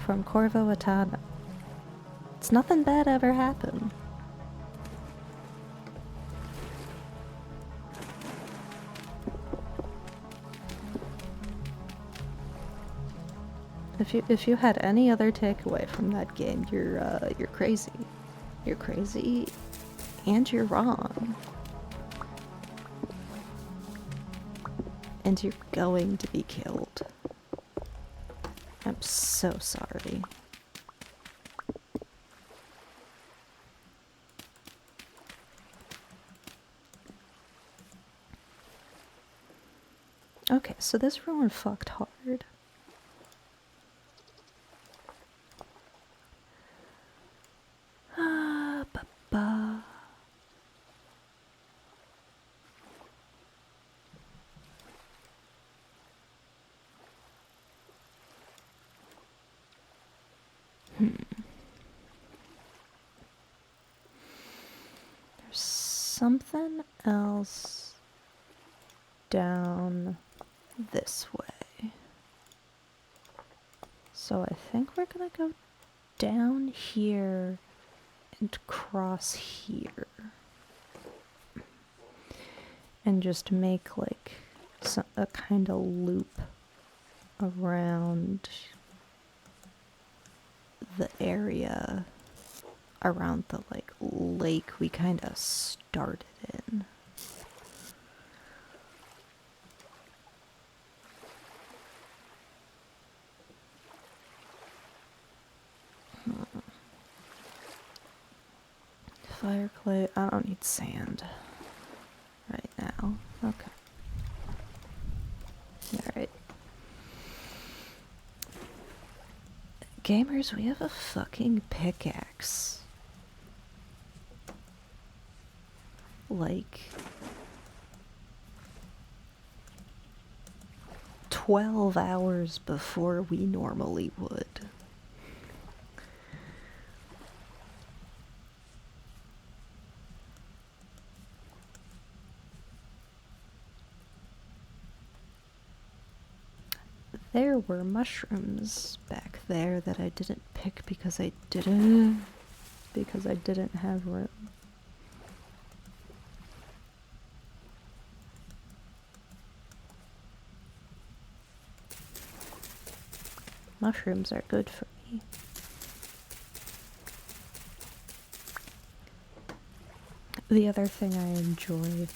Speaker 1: from Corvo Attano, it's nothing bad ever happened. If you had any other takeaway from that game, you're crazy. You're crazy, and you're wrong. And you're going to be killed. I'm so sorry. Okay, so this ruin fucked hard. Ba-ba. something else down this way. So I think we're gonna go down here and cross here. And just make like a kind of loop around the area around the like lake we kind of started in. Fire clay, I don't need sand right now. Okay. Alright. Gamers, we have a fucking pickaxe. Like 12 hours before we normally would. There were mushrooms back there that I didn't pick because I didn't have room. Mushrooms are good for me. The other thing I enjoy,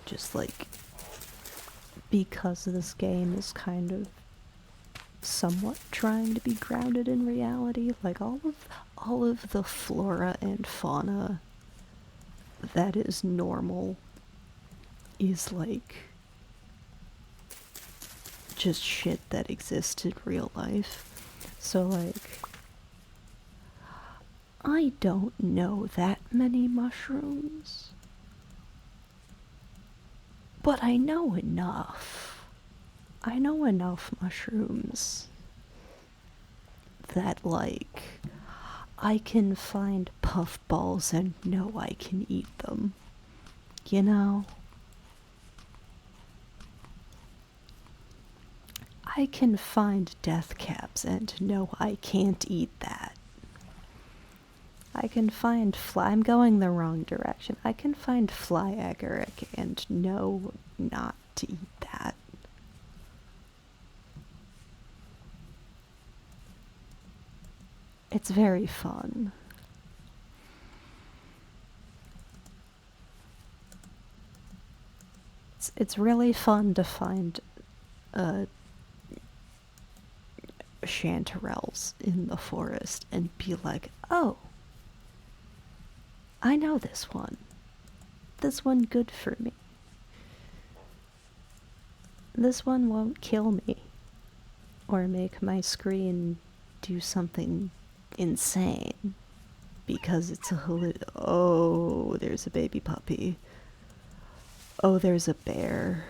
Speaker 1: just like, because this game is kind of somewhat trying to be grounded in reality, like all of the flora and fauna that is normal is like just shit that exists in real life. So like, I don't know that many mushrooms, but I know enough. I know enough mushrooms that, like, I can find puffballs and know I can eat them. You know? I can find death caps and know I can't eat that. I can find I'm going the wrong direction. I can find fly agaric and know not to eat that. It's very fun. It's really fun to find chanterelles in the forest and be like, oh, I know this one. This one good for me. This one won't kill me or make my screen do something insane because it's a oh, there's a baby puppy. Oh, there's a bear.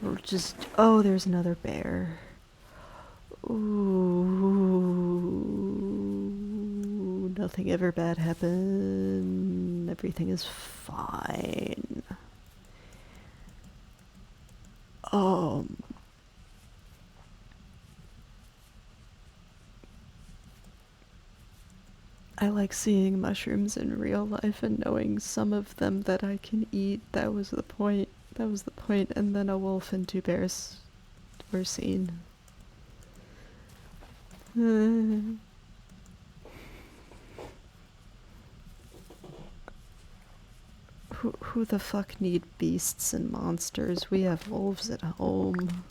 Speaker 1: Or just, oh, there's another bear. Ooh, nothing ever bad happened. Everything is fine. I like seeing mushrooms in real life and knowing some of them that I can eat. That was the point. And then a wolf and 2 bears were seen. Who the fuck need beasts and monsters? We have wolves at home.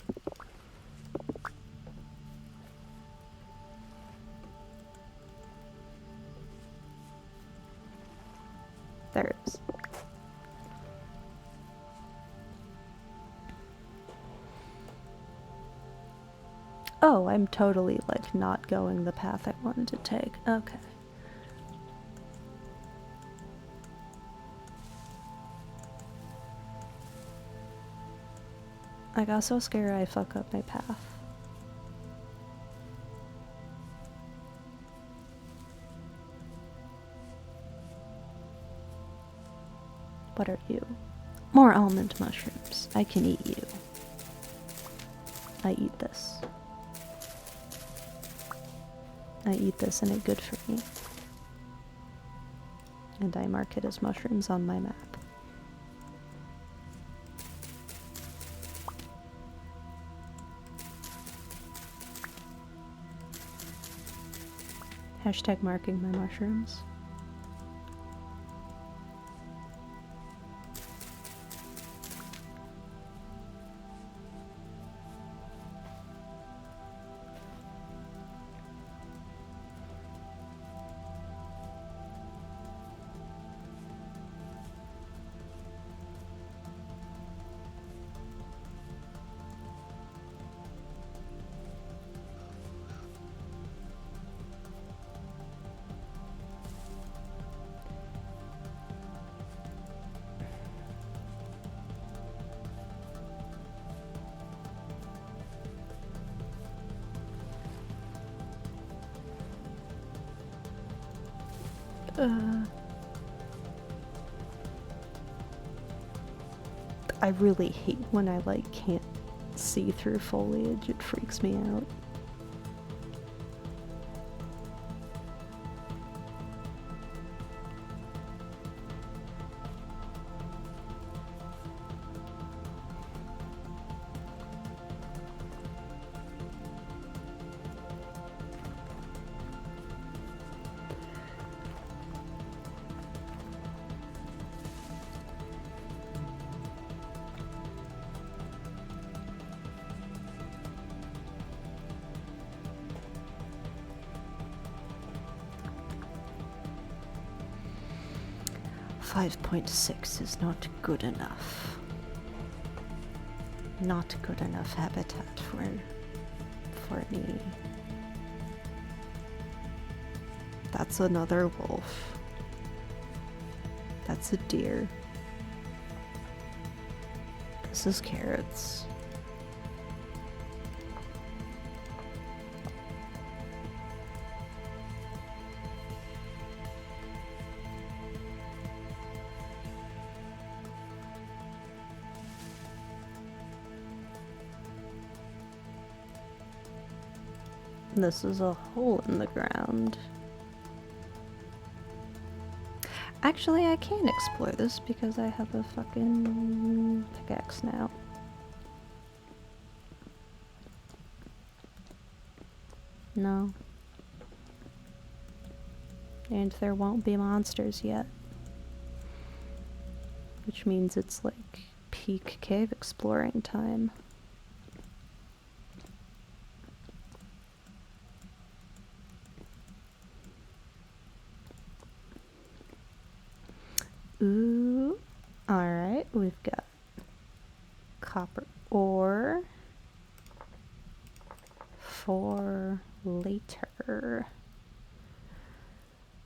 Speaker 1: There it is. Oh, I'm totally, like, not going the path I wanted to take. Okay. I got so scared I fuck up my path. What are you? More almond mushrooms. I can eat you. I eat this. I eat this and it's good for me. And I mark it as mushrooms on my map. Hashtag marking my mushrooms. I really hate when I like can't see through foliage. It freaks me out. .6 is not good enough. Not good enough habitat for me. That's another wolf. That's a deer. This is carrots. This is a hole in the ground. Actually, I can explore this because I have a fucking pickaxe now. No. And there won't be monsters yet. Which means it's like peak cave exploring time. Ooh, alright, we've got copper ore for later.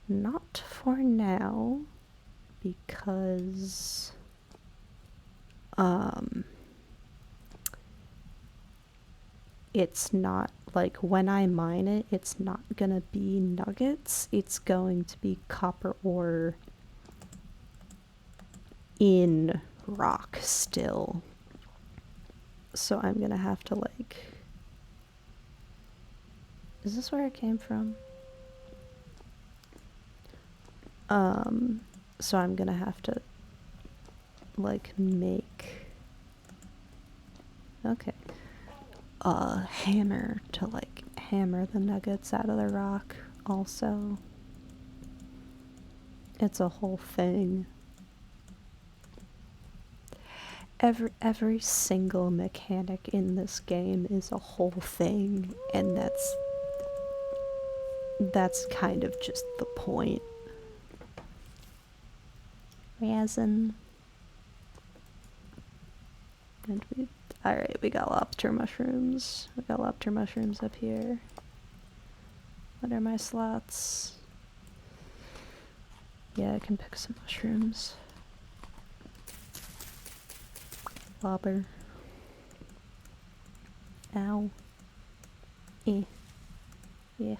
Speaker 1: Not for now, because it's not, like, when I mine it, it's not gonna be nuggets, it's going to be copper ore in rock still. So I'm gonna have to, like... Is this where it came from? So I'm gonna have to, like, make... Okay. A hammer to, like, hammer the nuggets out of the rock also. It's a whole thing. Every single mechanic in this game is a whole thing, and that's kind of just the point. Resin. And alright, we got lobster mushrooms. We got lobster mushrooms up here. What are my slots? Yeah, I can pick some mushrooms. Lobber. Ow. Eh. Yuck.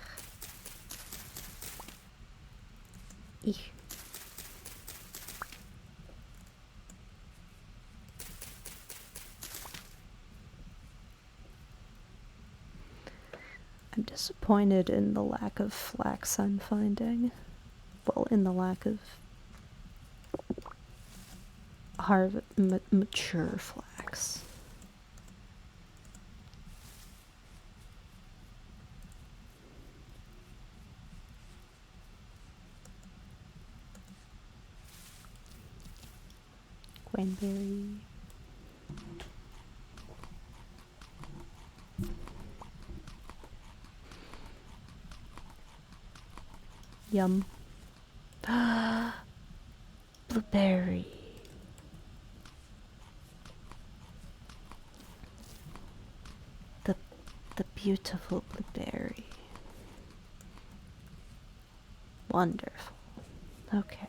Speaker 1: Eek. I'm disappointed in the lack of flax I'm finding. Well, in the lack of mature flax. Quainberry. Yum. Blueberry. The beautiful blueberry. Wonderful. Okay.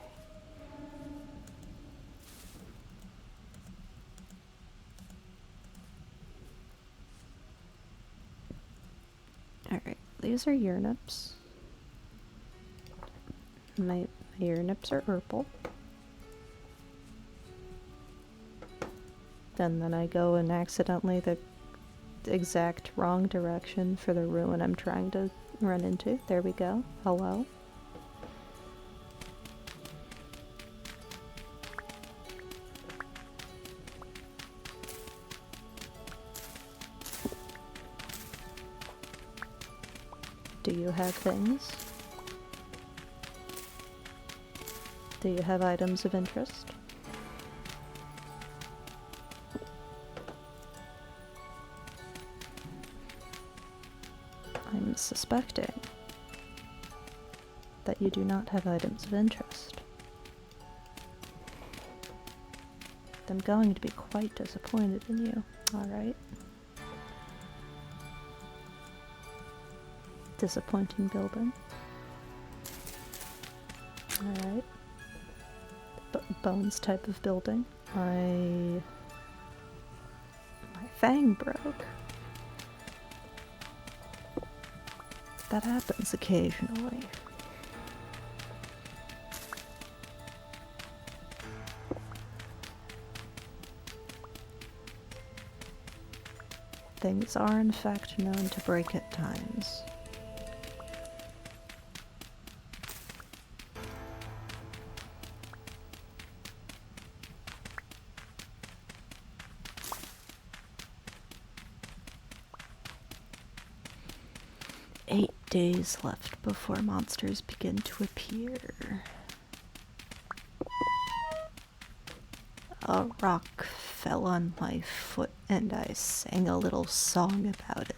Speaker 1: Alright, these are urnips. My urnips are purple. And then I go in accidentally the exact wrong direction for the ruin I'm trying to run into. There we go. Hello. Do you have things? Do you have items of interest? I'm suspecting that you do not have items of interest. I'm going to be quite disappointed in you, alright? Disappointing building. Alright. Bones type of building. My fang broke. That happens occasionally. Things are in fact known to break at times. Days left before monsters begin to appear. A rock fell on my foot and I sang a little song about it.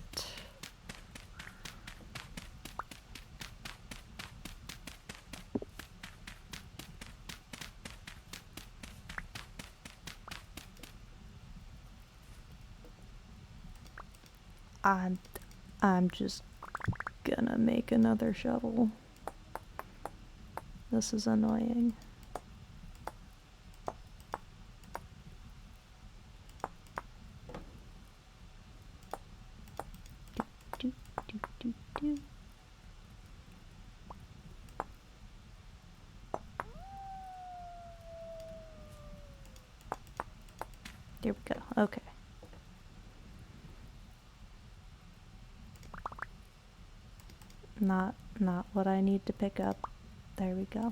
Speaker 1: I'm just gonna make another shovel. This is annoying. Do, do, do, do. There we go. Okay. Not what I need to pick up. There we go.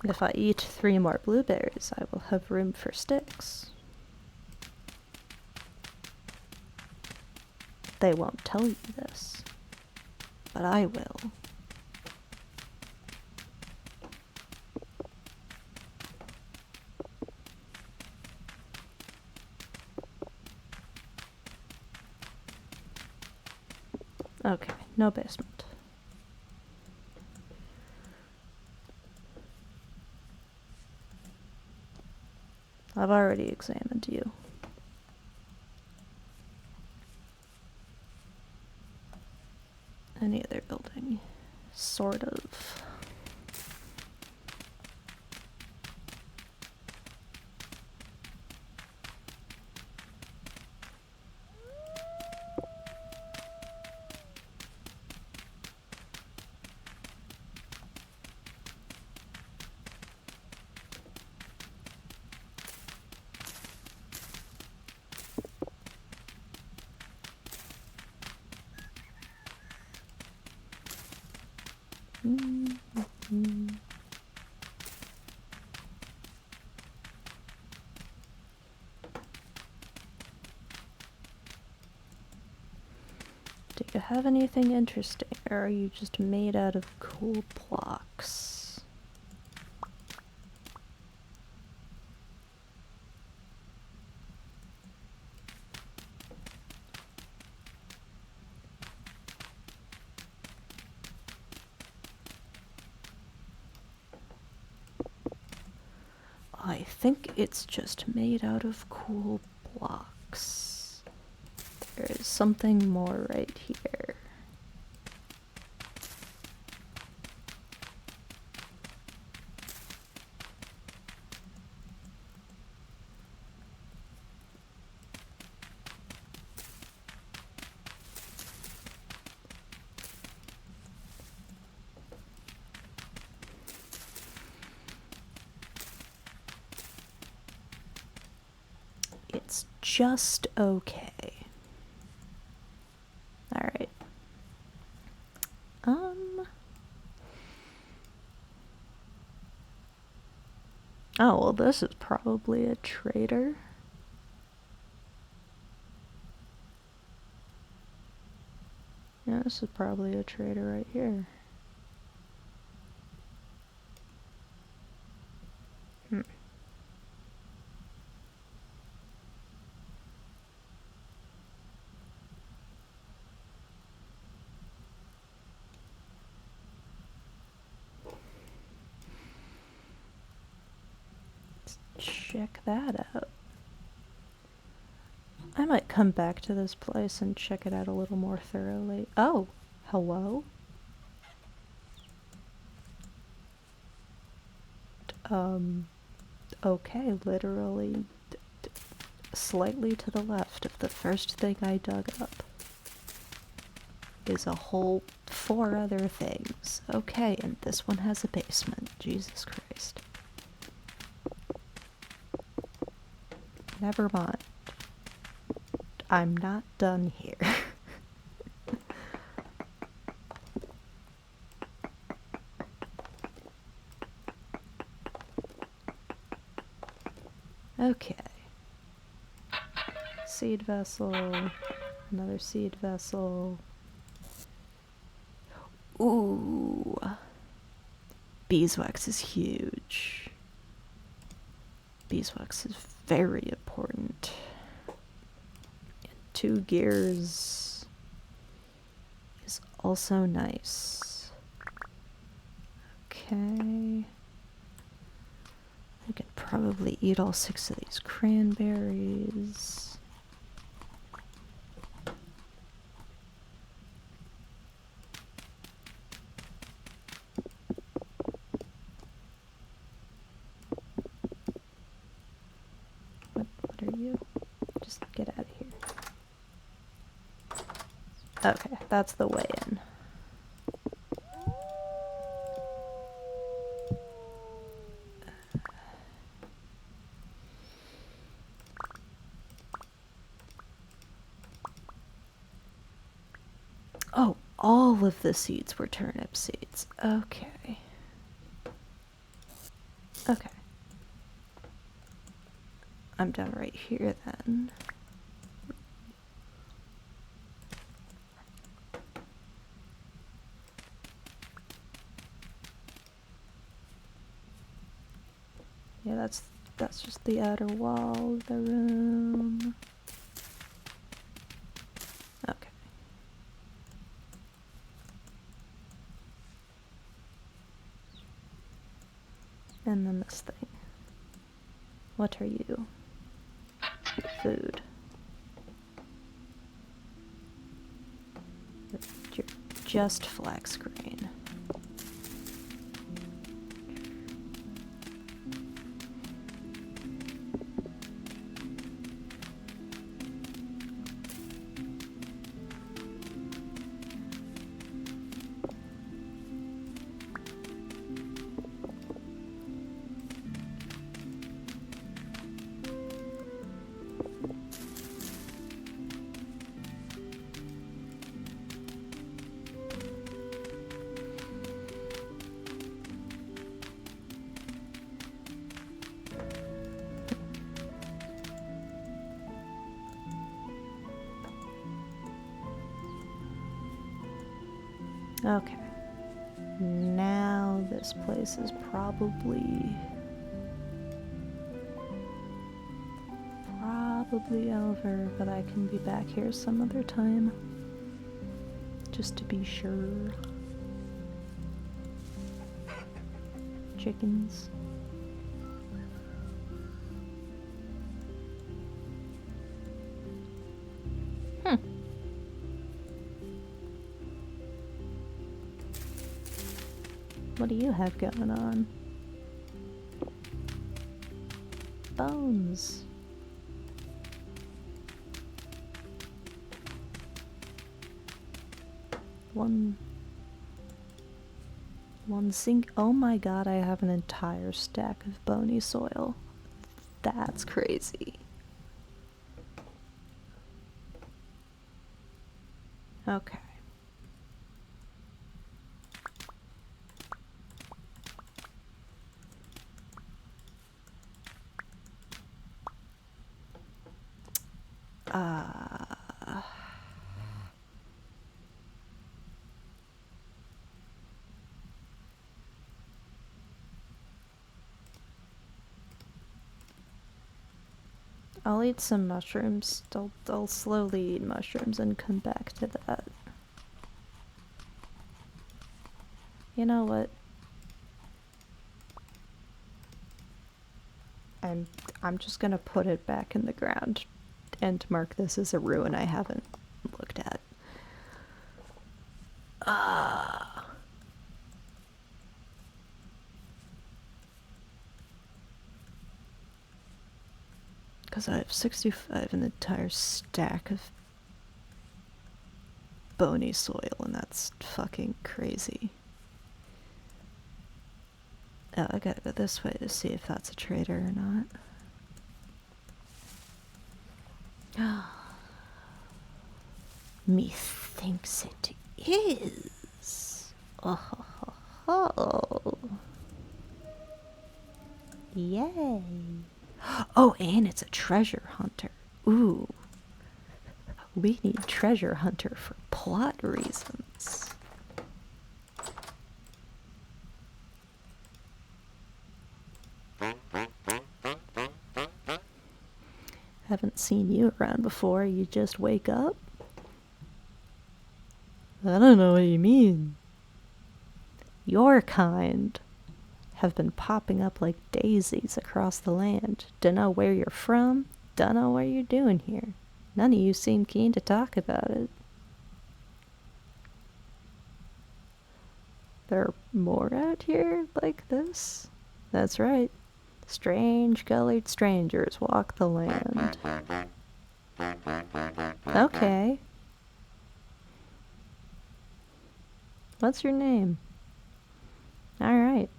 Speaker 1: If I eat 3 more blueberries, I will have room for sticks. They won't tell you this, but I will. Okay, no basement. I've already examined you. Any other building? Sort of. Do you have anything interesting, or are you just made out of cool blocks? I think it's just made out of cool blocks. There is something more right here. It's just okay. Alright. Oh, well, this is probably a trader. Yeah, this is probably a trader right here. Check that out. I might come back to this place and check it out a little more thoroughly. Oh, hello? Okay, literally slightly to the left of the first thing I dug up is a whole 4 other things. Okay, and this one has a basement. Jesus Christ. Never mind. I'm not done here. Okay. Seed vessel. Another seed vessel. Ooh. Beeswax is huge. Beeswax is very important. 2 gears is also nice. Okay. I could probably eat all 6 of these cranberries. What are you? Just get out of here. Okay, that's the way in. Oh, all of the seeds were turnip seeds. Okay. Okay. I'm done right here then. Yeah, that's just the outer wall of the room. Okay. And then this thing. What are you? Food. You're just flax grain. Okay. Now this place is probably over, but I can be back here some other time. Just to be sure. Chickens. What do you have going on? Bones. One sink. Oh my god, I have an entire stack of bony soil. That's crazy. Okay. I'll eat some mushrooms. I'll slowly eat mushrooms and come back to that. You know what? I'm just gonna put it back in the ground and mark this as a ruin I haven't looked at. Because I have 65, an entire stack of bony soil, and that's fucking crazy. Oh, I gotta go this way to see if that's a trader or not. Methinks it is. Oh ho ho ho. Yay. Oh, and it's a treasure hunter. Ooh. We need treasure hunter for plot reasons. Haven't seen you around before. You just wake up? I don't know what you mean. Your kind have been popping up like daisies across the land. Dunno where you're from, dunno what you're doing here. None of you seem keen to talk about it. There are more out here like this? That's right. Strange colored strangers walk the land. Okay. What's your name? Alright.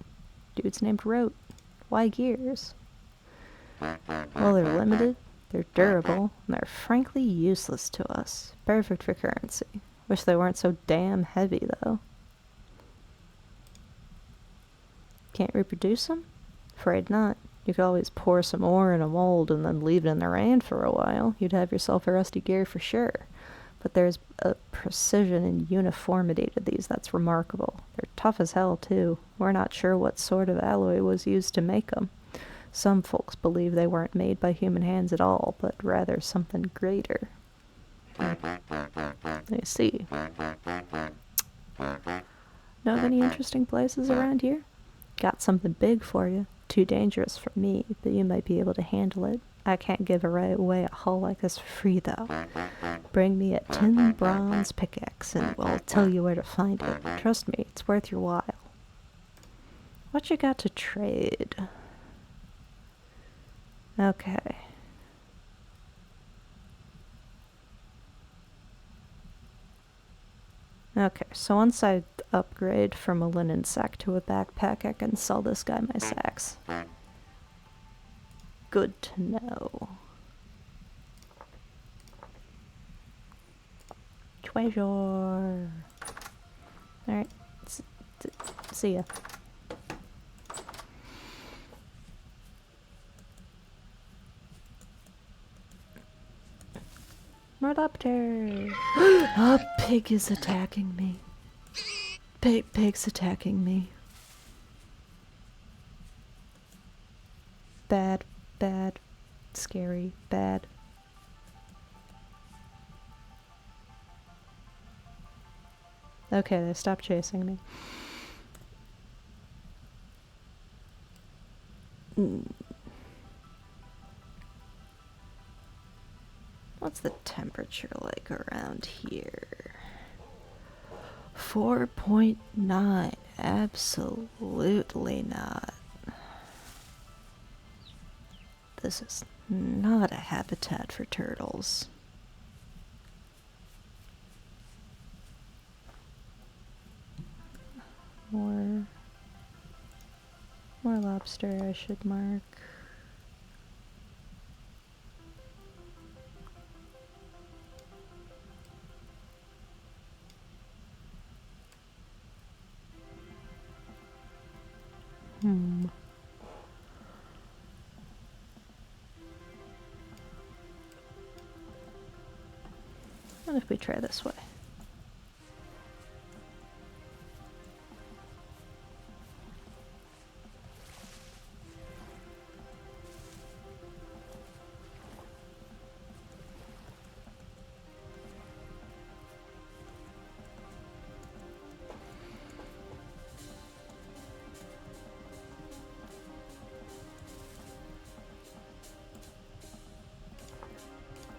Speaker 1: Dude's named Rote. Why gears? Well, they're limited, they're durable, and they're frankly useless to us. Perfect for currency. Wish they weren't so damn heavy, though. Can't reproduce them? Afraid not. You could always pour some ore in a mold and then leave it in the rain for a while. You'd have yourself a rusty gear for sure. But there's a precision and uniformity to these that's remarkable. They're tough as hell, too. We're not sure what sort of alloy was used to make them. Some folks believe they weren't made by human hands at all, but rather something greater. I see. Know of any interesting places around here? Got something big for you. Too dangerous for me, but you might be able to handle it. I can't give away a haul like this for free, though. Bring me a tin bronze pickaxe, and I'll tell you where to find it. Trust me, it's worth your while. What you got to trade? Okay. Okay, so once I upgrade from a linen sack to a backpack, I can sell this guy my sacks. Good to know. Treasure. Alright, see ya. Murlopter! A pig is attacking me. Pig's attacking me. Bad, bad, scary, bad. Okay, they stopped chasing me. What's the temperature like around here? 4.9. Absolutely not. This is not a habitat for turtles. More lobster I should mark. What if we try this way?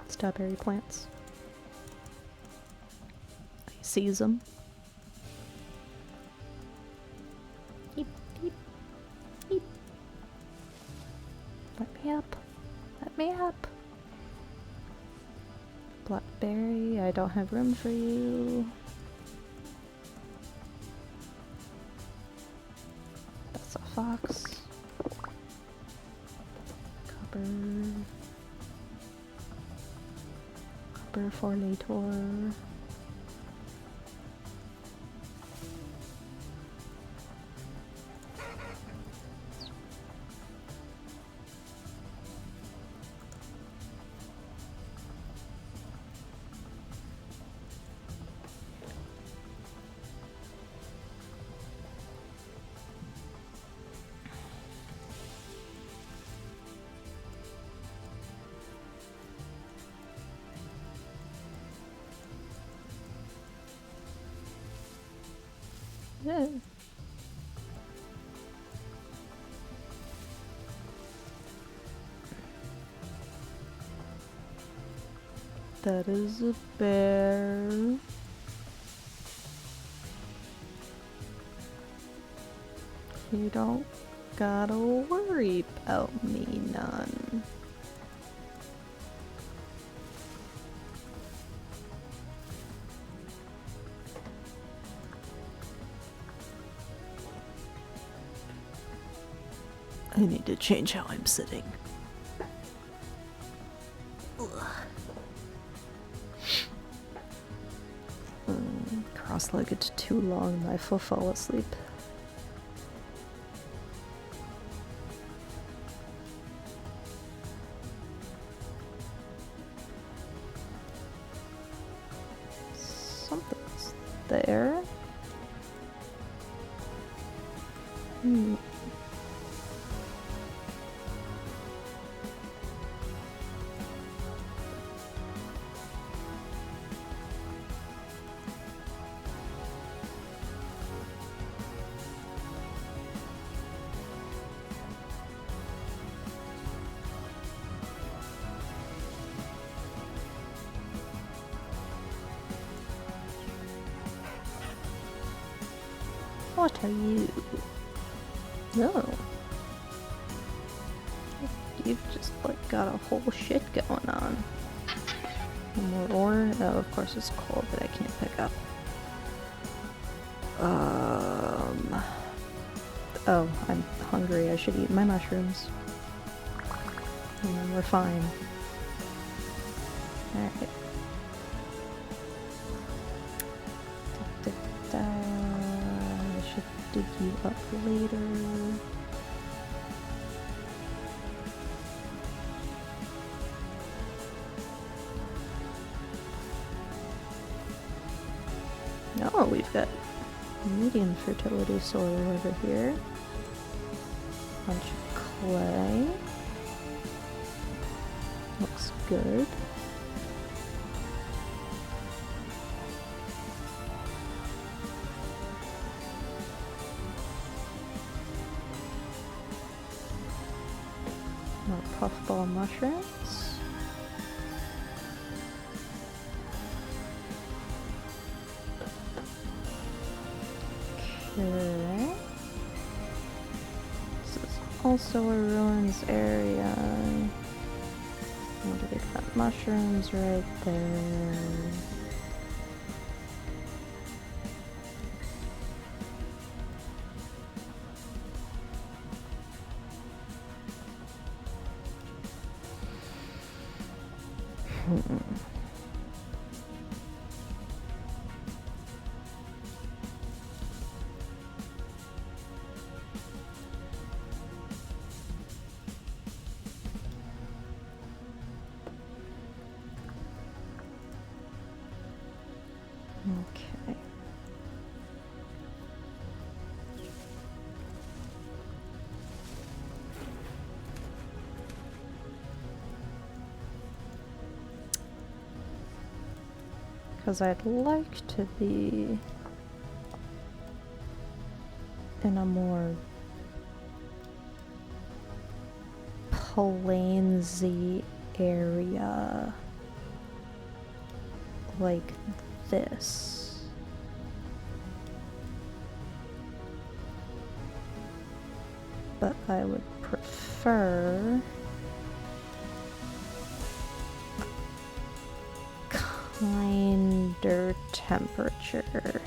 Speaker 1: Strawberry plants. I seize them.
Speaker 2: Beep, beep, beep.
Speaker 1: Let me up. Let me up. Blackberry, I don't have room for you. That's a fox. Copper. Copper for later. Yeah. That is a bear. You don't gotta worry about me none. I need to change how I'm sitting. Cross-legged too long, I fall asleep. Something's there. What are you? No. You've just like got a whole shit going on. More ore? Oh, of course it's coal that I can't pick up. Oh, I'm hungry. I should eat my mushrooms. And then we're fine. Alright. I should dig you up later. Oh, we've got medium fertility soil over here. Bunch of clay. Looks good. More puffball mushrooms. Okay. This is also a ruins area. And we got mushrooms right there. Okay. Because I'd like to be in a more plainsy area like this. But I would prefer kinder temperature.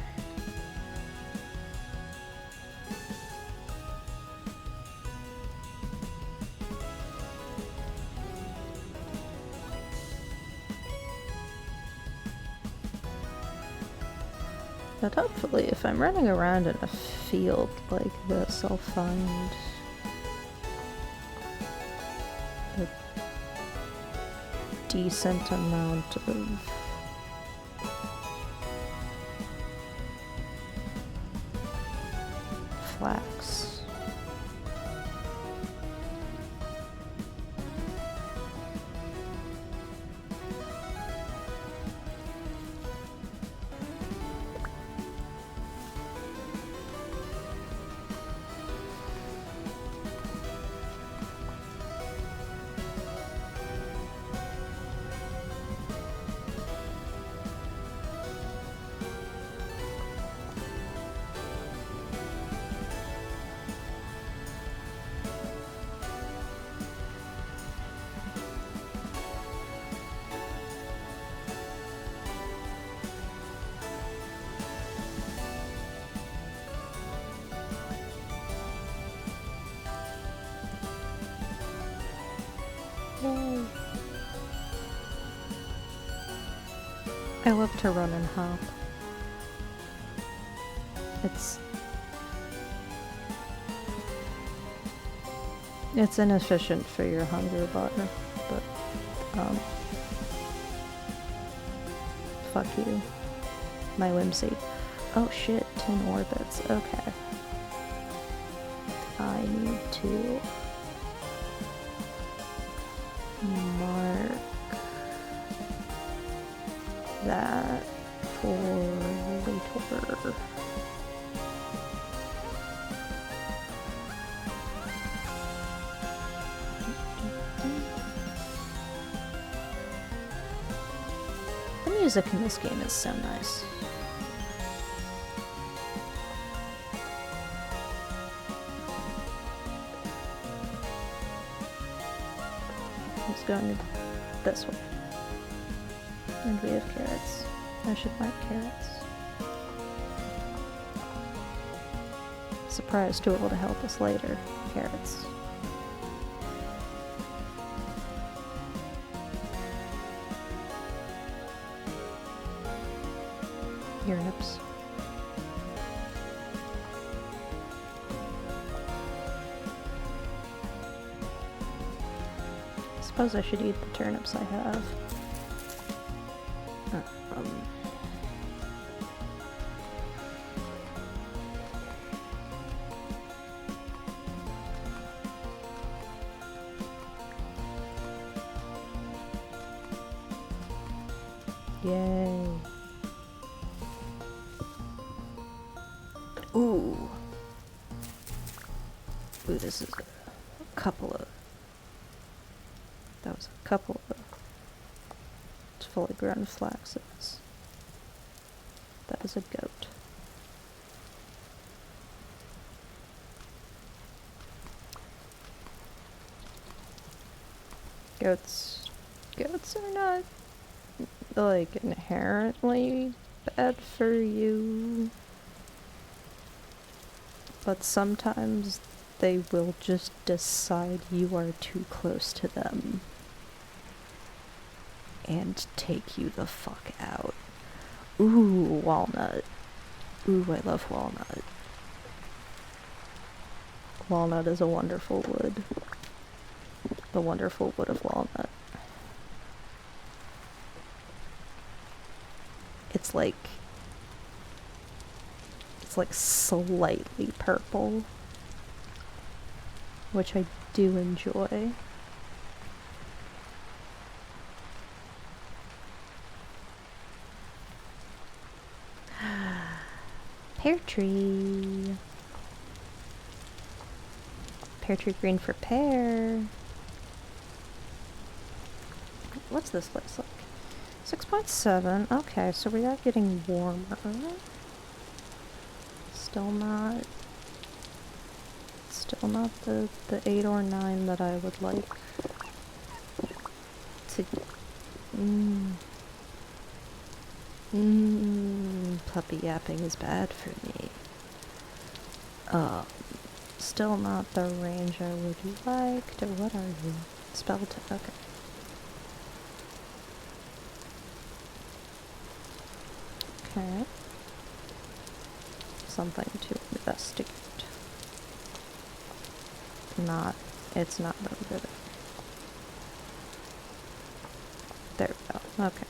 Speaker 1: But hopefully if I'm running around in a field like this, I'll find a decent amount of flax. Yay. I love to run and hop. It's inefficient for your hunger bar, but fuck you. My whimsy. Oh shit, 10 orbits. Okay. I need to mark that for later. The music in this game is so nice. It's going this way. And we have carrots. I should mark carrots. Surprise tool to help us later. Carrots. Turnips. Suppose I should eat the turnips I have. Yay. Ooh. Ooh, this is a couple of... That was a couple of fully grown flaxes. That is a goat. Goats are not, like, inherently bad for you. But sometimes they will just decide you are too close to them and take you the fuck out. Ooh, walnut. Ooh, I love walnut. Walnut is a wonderful wood. The wonderful wood of walnut. It's like slightly purple, which I do enjoy. Pear tree. Pear tree green for pear. What's this place like? 6.7. Okay, so we are getting warmer. Still not the 8 or 9 that I would like to... Puppy yapping is bad for me. Still not the range I would like. What are you? Spelled? Okay. Okay. Something to investigate. It's not loaded. There we go. Okay.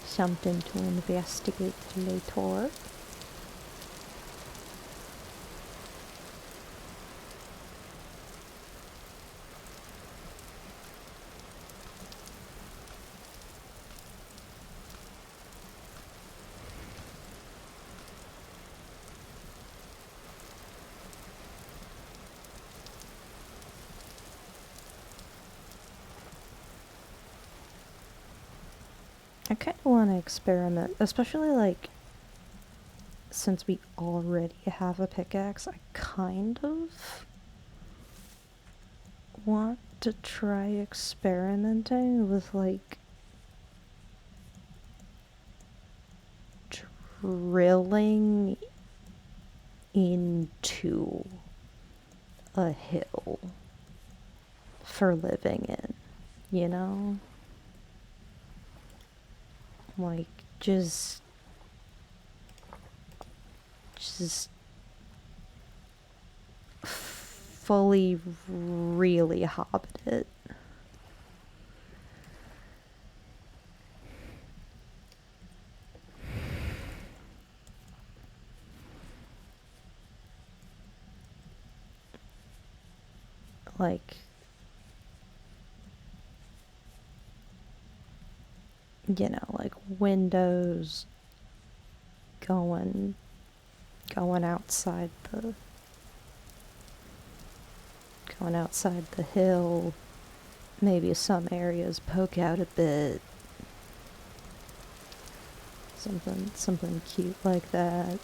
Speaker 1: Something to investigate later. I kind of want to experiment, especially like since we already have a pickaxe, I kind of want to try experimenting with like drilling into a hill for living in, you know? Like, just fully really hobbit it. Like, you know, like windows going outside the hill. Maybe some areas poke out a bit. Something cute like that.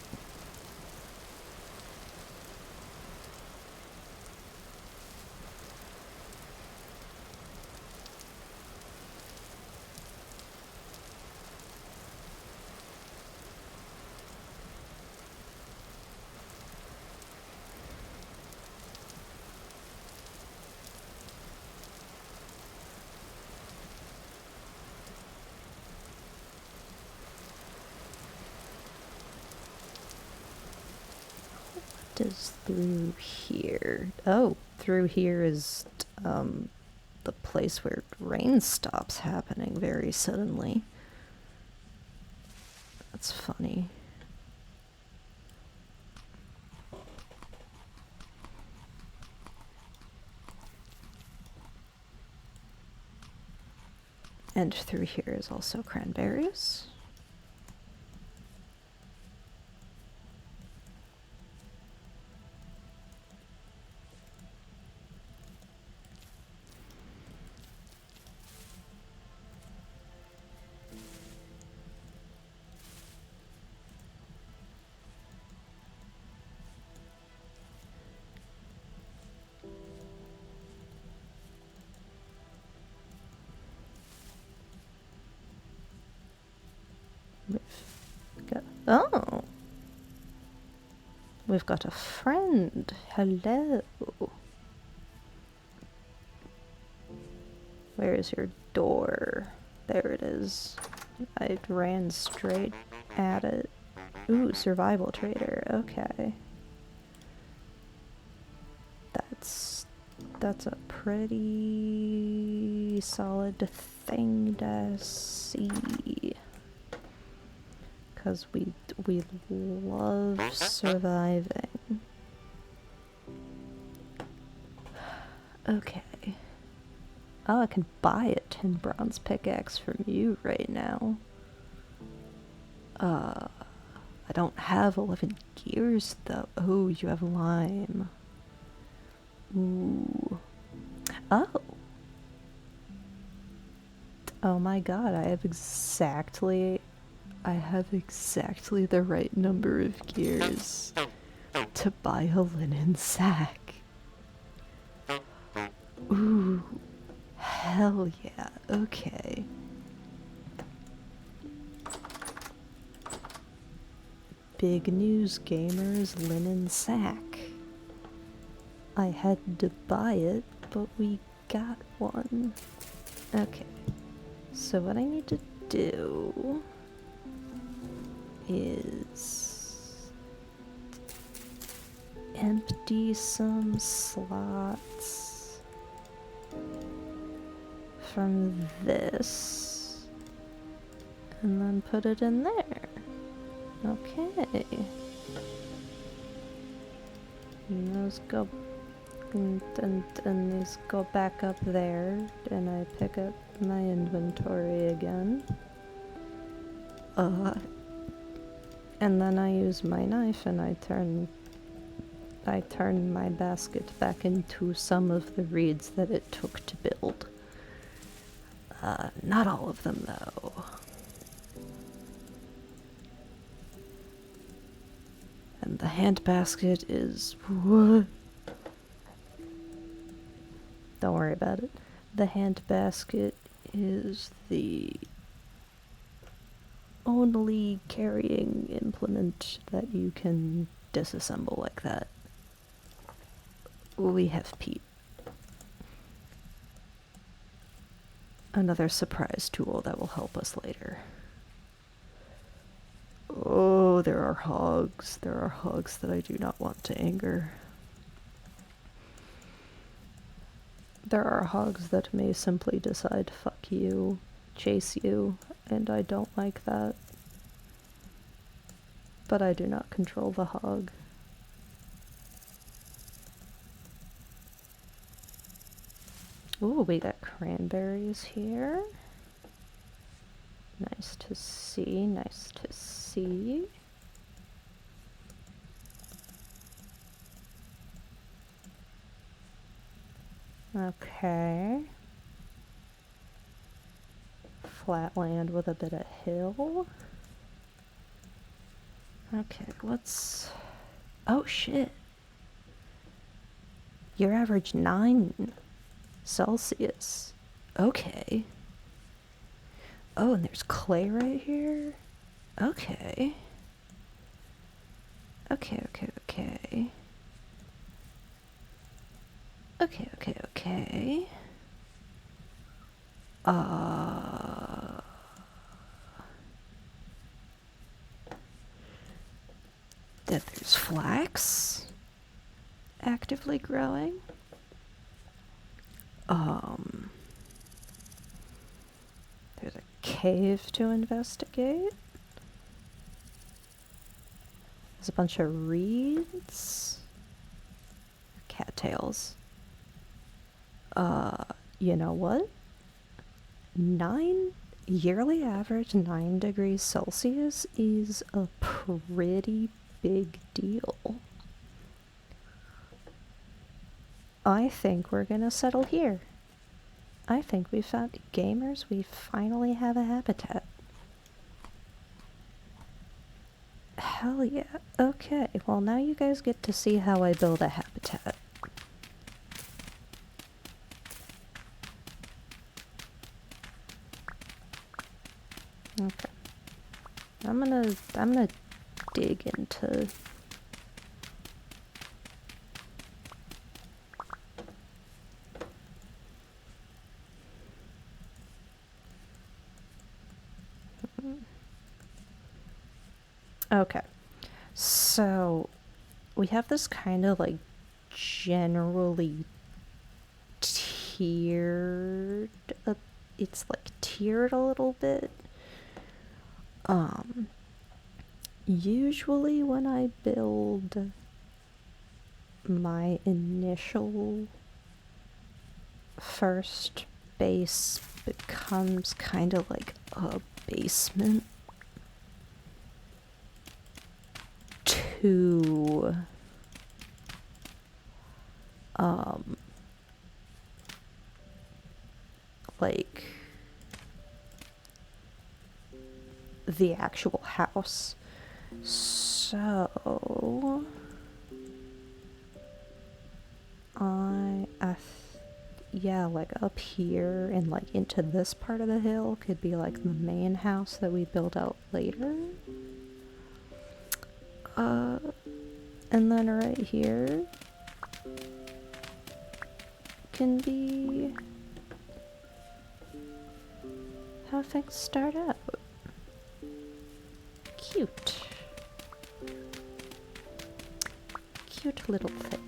Speaker 1: Does through here? Oh, through here is the place where rain stops happening very suddenly. That's funny. And through here is also cranberries. Oh! We've got a friend. Hello. Where is your door? There it is. I ran straight at it. Ooh, survival trader. Okay. That's a pretty solid thing to see. Because we love surviving. Okay. Oh, I can buy a 10 bronze pickaxe from you right now. I don't have 11 gears though. Oh, you have lime. Ooh. Oh. Oh my god, I have exactly the right number of gears to buy a linen sack. Ooh. Hell yeah. Okay. Big news, gamers. Linen sack. I had to buy it, but we got one. Okay. So what I need to do is empty some slots from this and then put it in there. Okay. And those go and these go back up there, and I pick up my inventory again. And then I use my knife and I turn my basket back into some of the reeds that it took to build. Not all of them though. And the hand basket is what? Don't worry about it. The hand basket is the only carrying implement that you can disassemble like that. We have Pete. Another surprise tool that will help us later. Oh, there are hogs. There are hogs that I do not want to anger. There are hogs that may simply decide, fuck you, chase you, and I don't like that. But I do not control the hog. Ooh, we got cranberries here. Nice to see, nice to see. Okay. Flat land with a bit of hill. Okay, what's... Oh shit. Your average 9 Celsius. Okay. Oh, and there's clay right here? Okay. Okay. That there's flax actively growing. There's a cave to investigate. There's a bunch of reeds. Cattails. You know what? yearly average 9 degrees Celsius is a pretty big deal. I think we're gonna settle here. I think we found gamers, we finally have a habitat. Hell yeah. Okay, well now you guys get to see how I build a habitat. Okay. I'm gonna dig into Okay. So we have this kind of like generally tiered it's like tiered a little bit. Usually when I build my initial first base becomes kind of like a basement to like the actual house. So yeah, like up here and like into this part of the hill could be like the main house that we build out later. And then right here can be how things start out. Cute. Cute little thing.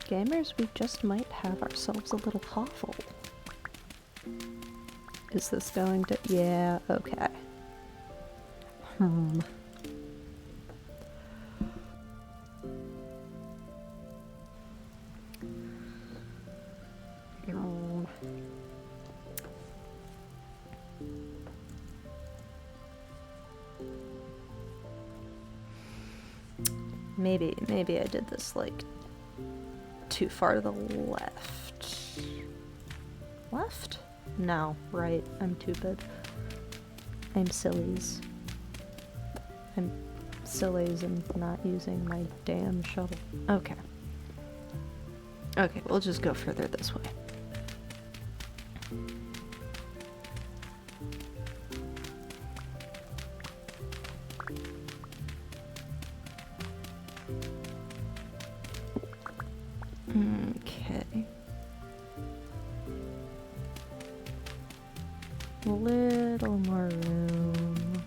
Speaker 1: Gamers, we just might have ourselves a little hovel. Is this going to... Yeah, okay. Maybe I did this like too far to the left. Left? No, right. I'm stupid. I'm sillies. I'm sillies and not using my damn shovel. Okay. Okay, we'll just go further this way. Okay. A little more room.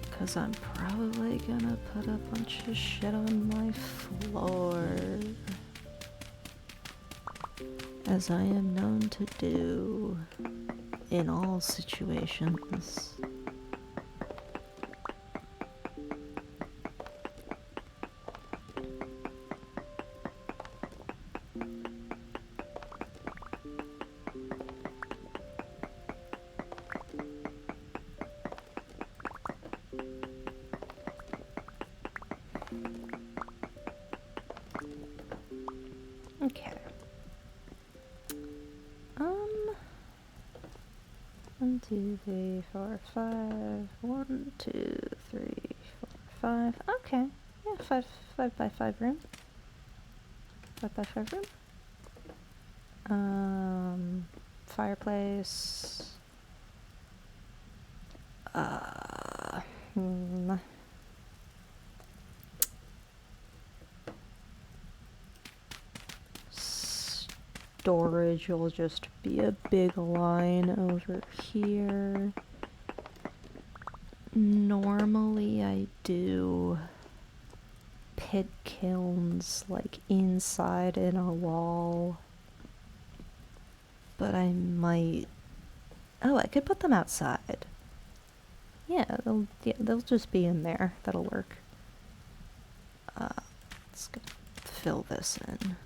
Speaker 1: Because I'm probably gonna put a bunch of shit on my floor. As I am known to do in all situations. Okay. 1, 2, 3, 4, 5. 1, 2, 3, 4, 5. Okay. Yeah, 5 by 5 room. 5 by 5 room. Fireplace. Storage will just be a big line over here. Normally I do pit kilns like inside in a wall. But I might... Oh, I could put them outside. Yeah, they'll just be in there. That'll work. Let's fill this in.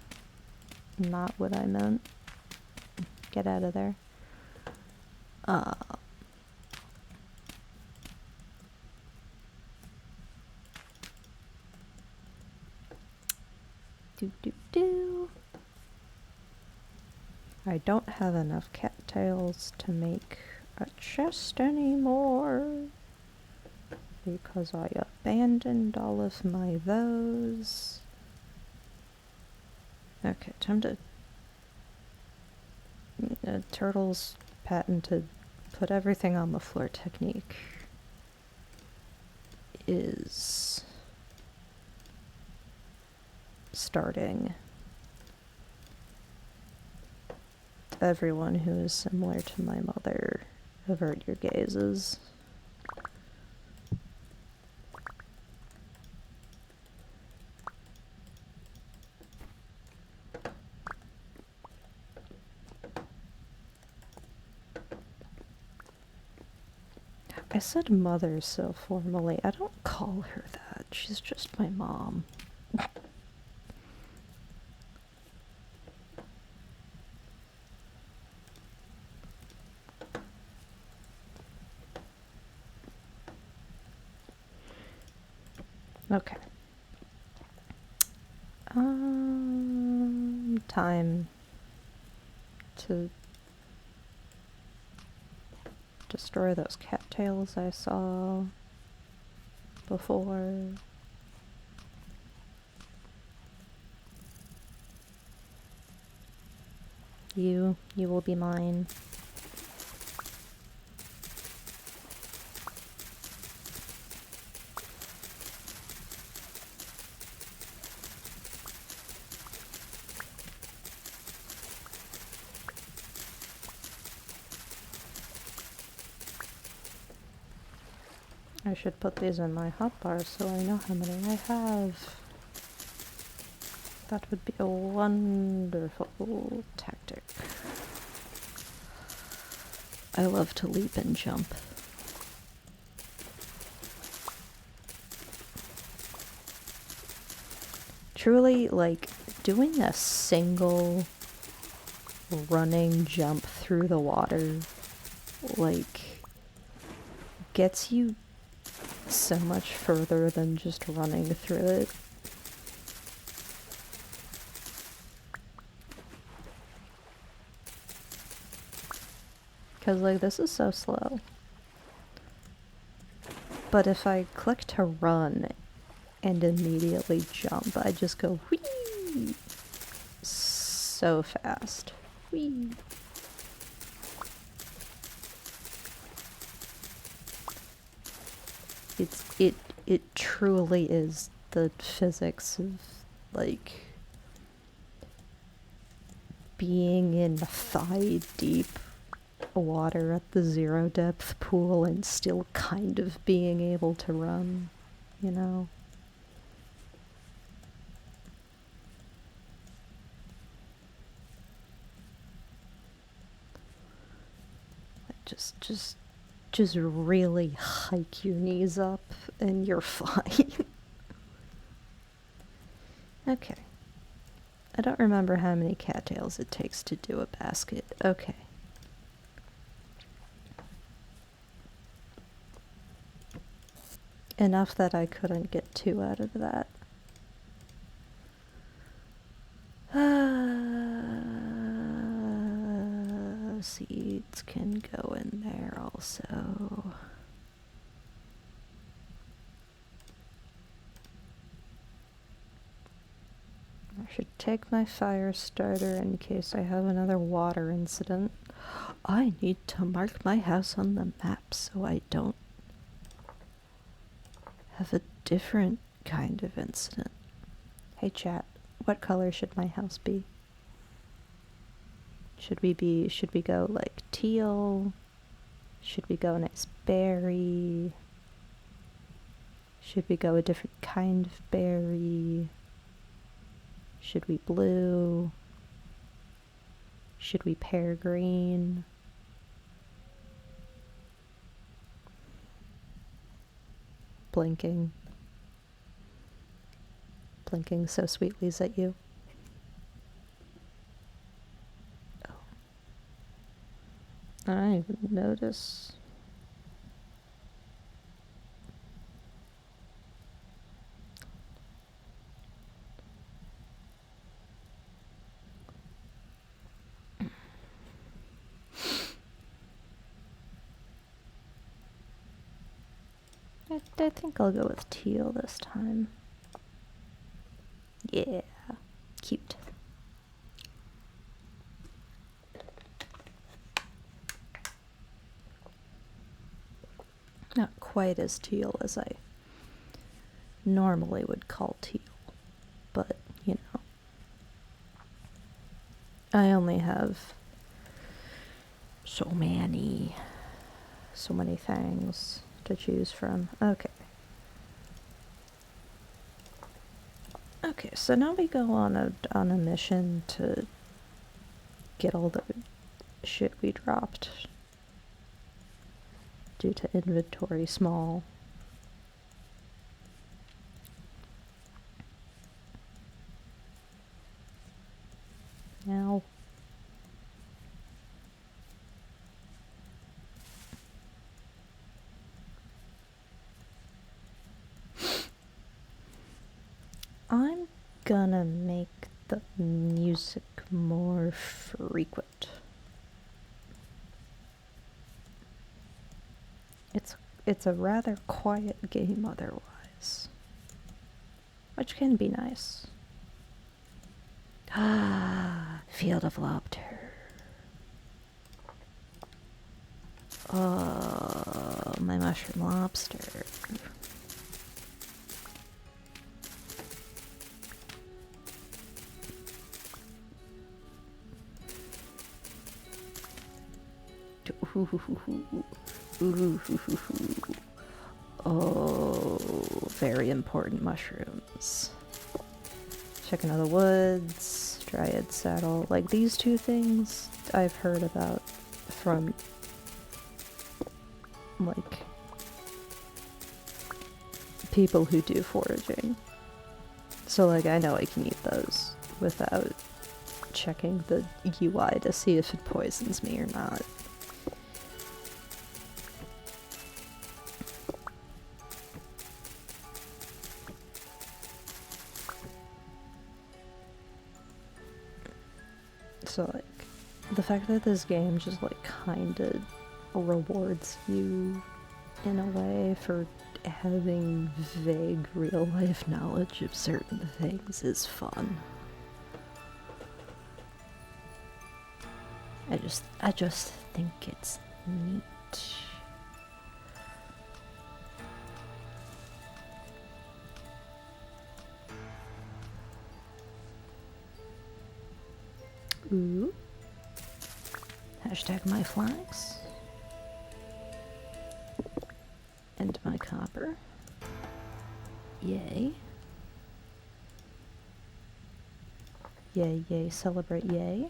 Speaker 1: Not what I meant. Get out of there. Do. I don't have enough cattails to make a chest anymore because I abandoned all of my those. Okay, time to... Turtle's patented put everything on the floor technique is starting. Everyone who is similar to my mother, avert your gazes. I said mother so formally. I don't call her that. She's just my mom. Okay. Time to destroy those cattails I saw before. You will be mine. I should put these in my hotbar so I know how many I have. That would be a wonderful tactic. I love to leap and jump. Truly, like, doing a single running jump through the water, like, gets you so much further than just running through it. Because, like, this is so slow. But if I click to run and immediately jump, I just go whee! So fast. Whee! It truly is the physics of, like, being in thigh-deep water at the zero-depth pool and still kind of being able to run, you know? Just really hike your knees up and you're fine. Okay. I don't remember how many cattails it takes to do a basket. Okay. Enough that I couldn't get 2 out of that. Seeds can go in there also. I should take my fire starter in case I have another water incident. I need to mark my house on the map so I don't have a different kind of incident. Hey chat, what color should my house be? Should we go like teal? Should we go nice berry? Should we go a different kind of berry? Should we blue? Should we pear green? Blinking. Blinking so sweetly at you. Oh. I didn't even notice. I think I'll go with teal this time. Yeah, cute. Not quite as teal as I normally would call teal, but you know. I only have so many things to choose from. Okay. Okay, so now we go on a mission to get all the shit we dropped due to inventory small. Now I'm gonna make the music more frequent. It's a rather quiet game otherwise, which can be nice. Ah, Field of Lobster. Oh, my mushroom lobster. Oh, very important mushrooms. Checking out the woods, Dryad Saddle. Like these two things I've heard about from like people who do foraging. So like I know I can eat those without checking the UI to see if it poisons me or not. So like the fact that this game just like kinda rewards you in a way for having vague real life knowledge of certain things is fun. I just think it's neat. Ooh. Hashtag my flags. And my copper. Yay. Yay, yay, celebrate, yay.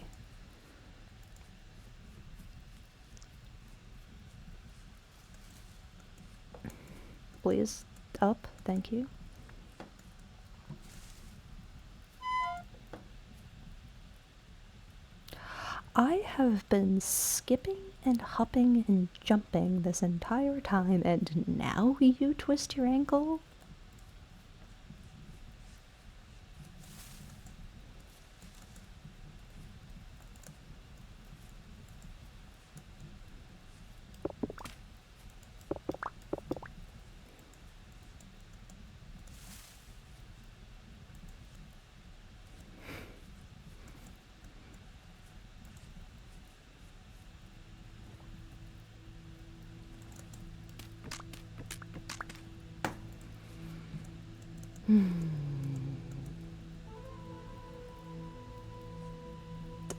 Speaker 1: Please, up, thank you. I have been skipping and hopping and jumping this entire time, and now you twist your ankle?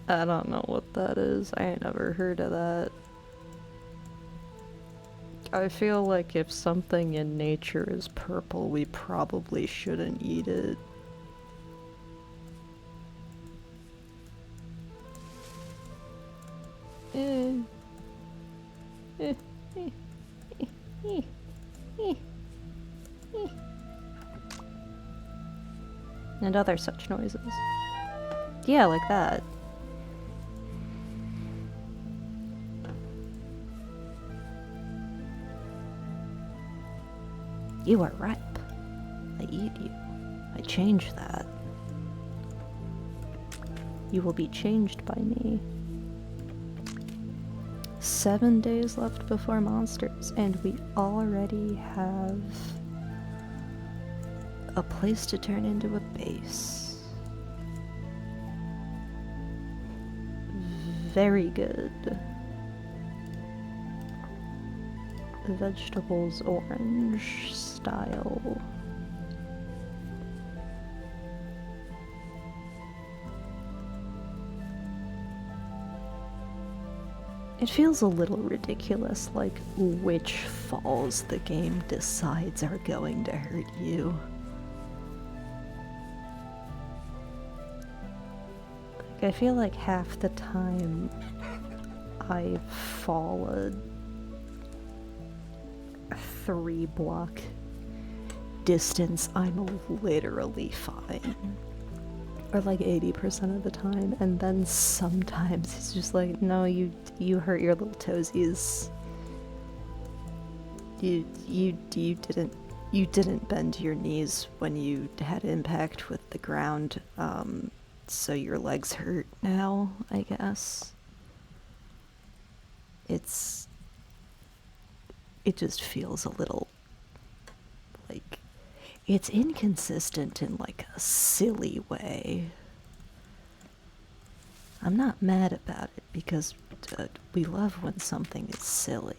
Speaker 1: I don't know what that is. I ain't never heard of that. I feel like if something in nature is purple, we probably shouldn't eat it. And other such noises. Yeah, like that. You are ripe. I eat you. I change that. You will be changed by me. 7 days left before monsters, and we already have a place to turn into a base. Very good. Vegetables orange style. It feels a little ridiculous, like which falls the game decides are going to hurt you. Like, I feel like half the time I fall a 3-block distance, I'm literally fine. Or like 80% of the time, and then sometimes it's just like, no, you hurt your little toesies. You didn't bend your knees when you had impact with the ground, so your legs hurt now, I guess. It just feels a little like it's inconsistent in like a silly way. I'm not mad about it because we love when something is silly.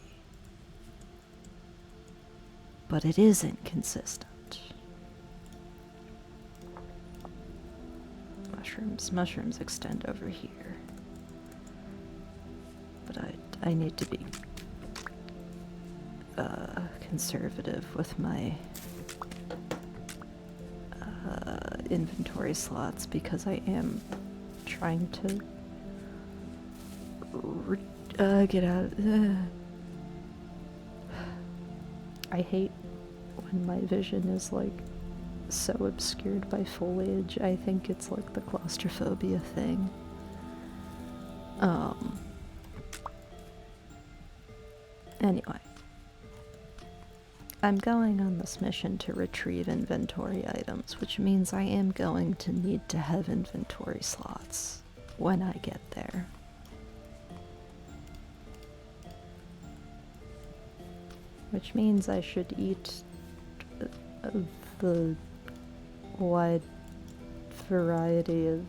Speaker 1: But it is inconsistent. Mushrooms extend over here. But I need to be conservative with my inventory slots because I am trying to get out. I hate when my vision is like so obscured by foliage. I think it's like the claustrophobia thing. Anyway. I'm going on this mission to retrieve inventory items, which means I am going to need to have inventory slots when I get there. Which means I should eat the wide variety of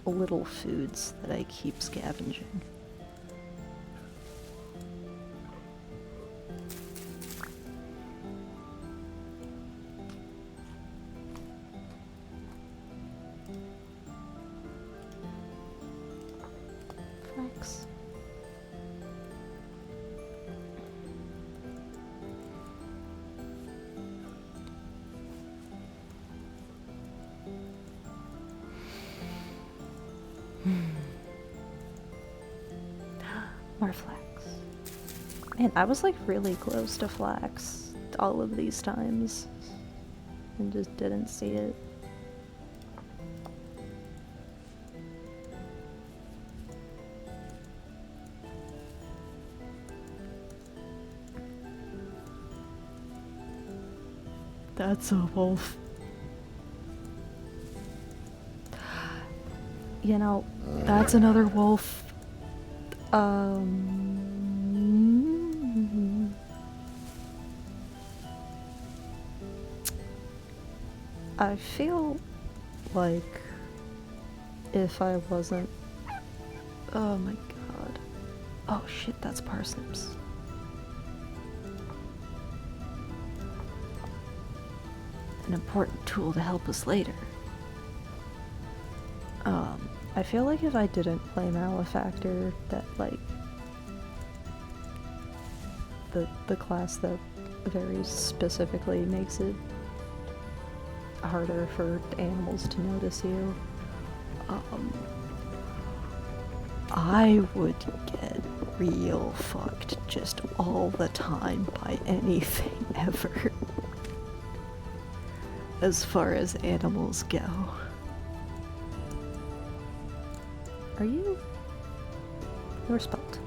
Speaker 1: little foods that I keep scavenging. Flex. More flax. Man, I was like really close to flax all of these times and just didn't see it. That's a wolf. You know, that's another wolf. I feel like if I wasn't... Oh my god. Oh shit, that's parsnips. An important tool to help us later. I feel like if I didn't play Malefactor, that like the class that very specifically makes it harder for animals to notice you. I would get real fucked just all the time by anything ever. As far as animals go. Are you? You're spelt.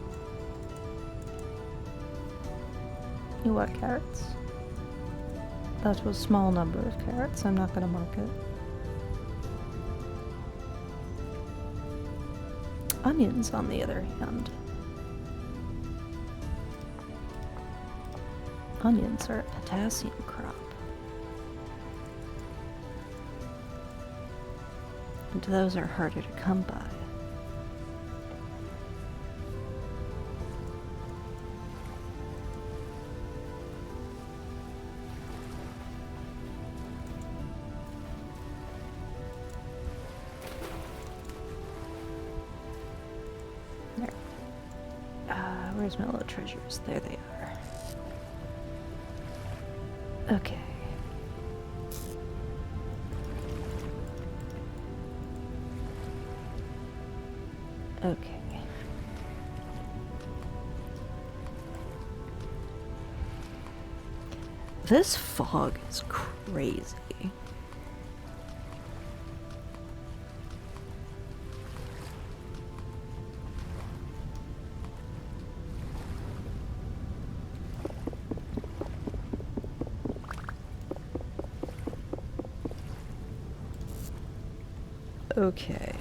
Speaker 1: You want carrots? That was a small number of carrots. I'm not gonna mark it. Onions, on the other hand. Onions are a potassium crop. And those are harder to come by. There. Where's my little treasures? There they are. Okay. Okay. This fog is crazy. Okay.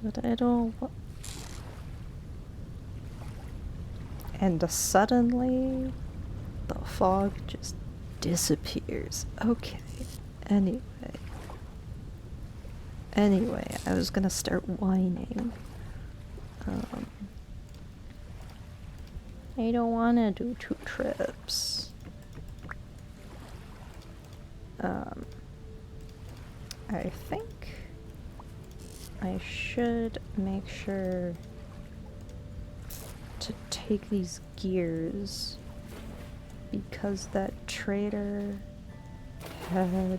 Speaker 1: But I don't. And suddenly, the fog just disappears. Okay. Anyway, I was gonna start whining. I don't wanna do 2 trips. I think I should make sure to take these gears because that trader had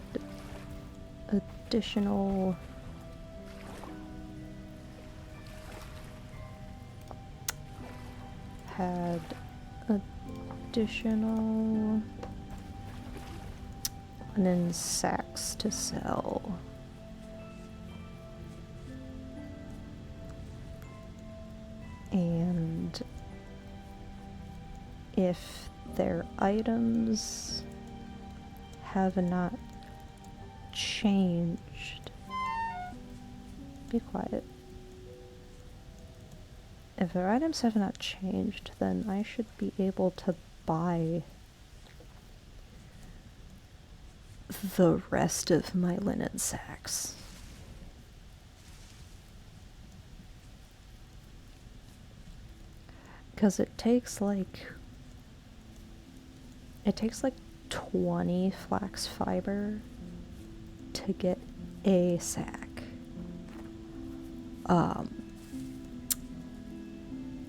Speaker 1: additional linen sacks to sell. And if their items have not changed, be quiet. If their items have not changed, then I should be able to buy the rest of my linen sacks. Because it takes like 20 flax fiber to get a sack.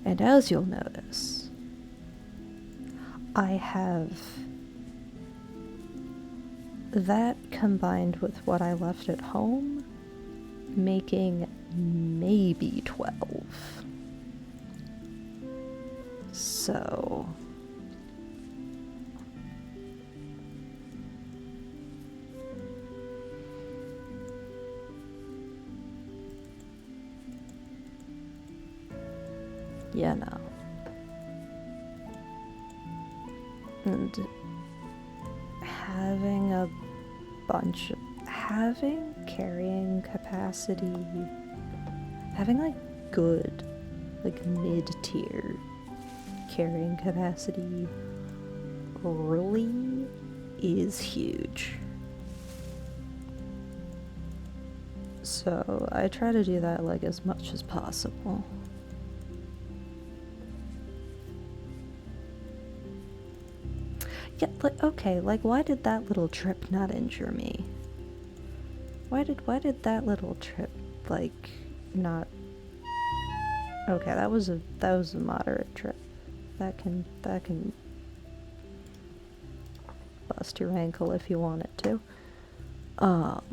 Speaker 1: And as you'll notice, I have that combined with what I left at home, making maybe 12. So yeah, no. And having carrying capacity, having like good, like mid-tier carrying capacity truly is huge. So I try to do that like as much as possible. Yeah, like, okay, like why did that little trip not injure me? Why did that little trip like not? Okay, that was a moderate trip. That can bust your ankle if you want it to. But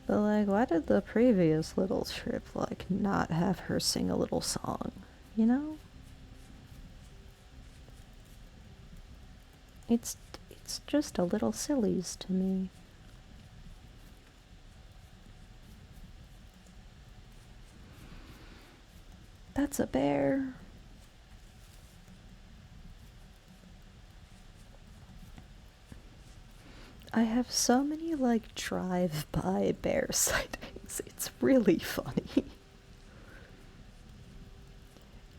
Speaker 1: like, why did the previous little trip like not have her sing a little song? You know? It's just a little sillies to me. That's a bear. I have so many like drive-by bear sightings. It's really funny.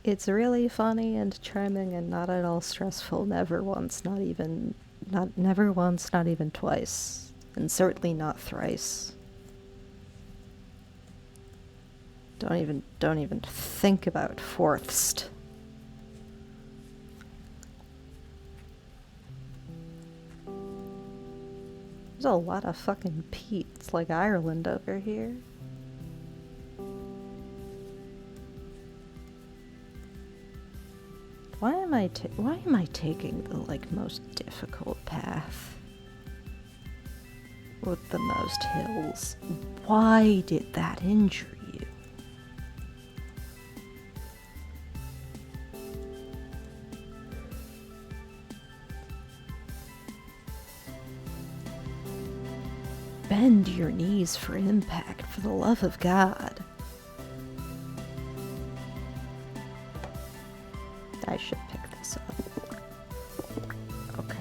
Speaker 1: It's really funny and charming and not at all stressful. Never once, not even twice. And certainly not thrice. Don't even think about fourthst. There's a lot of fucking peat. It's like Ireland over here. Why am I taking the like most difficult path with the most hills? Why did that injure you? Bend your knees for impact, for the love of God. I should pick this up. Okay.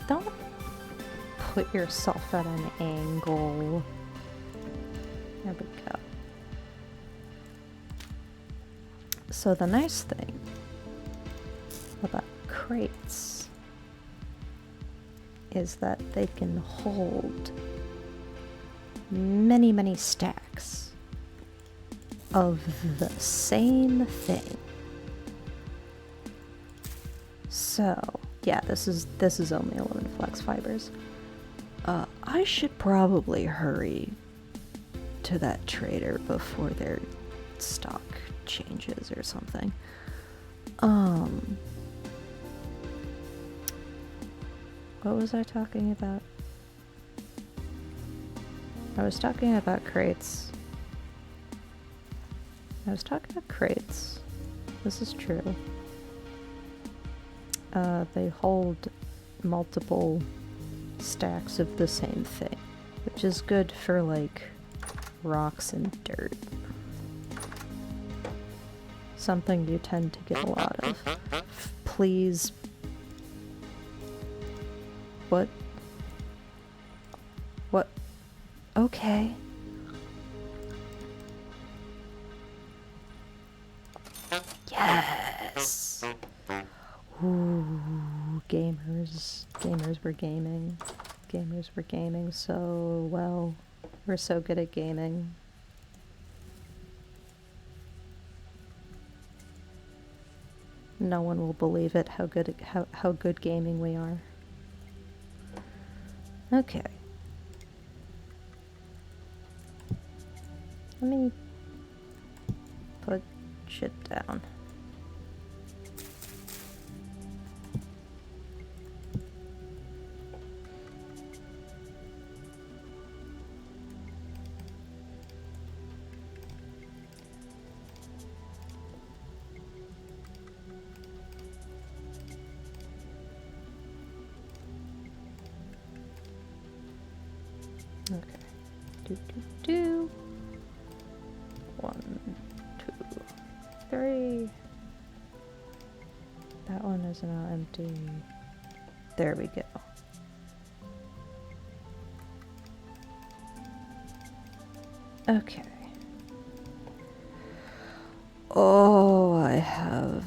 Speaker 1: Don't put yourself at an angle. There we go. So the nice thing about crates is that they can hold many, many stacks of the same thing. So, yeah, this is only aluminum flex fibers. I should probably hurry to that trader before their stock changes or something. What was I talking about? I was talking about crates. This is true. They hold multiple stacks of the same thing, which is good for like rocks and dirt. Something you tend to get a lot of. Please. What? Okay. Yes! Ooh, gamers were gaming. Gamers were gaming so well. We're so good at gaming. No one will believe it how good gaming we are. Okay. Let me put shit down. Okay. Do. 1, 2, 3. That one is now empty. There we go. Okay. Oh, I have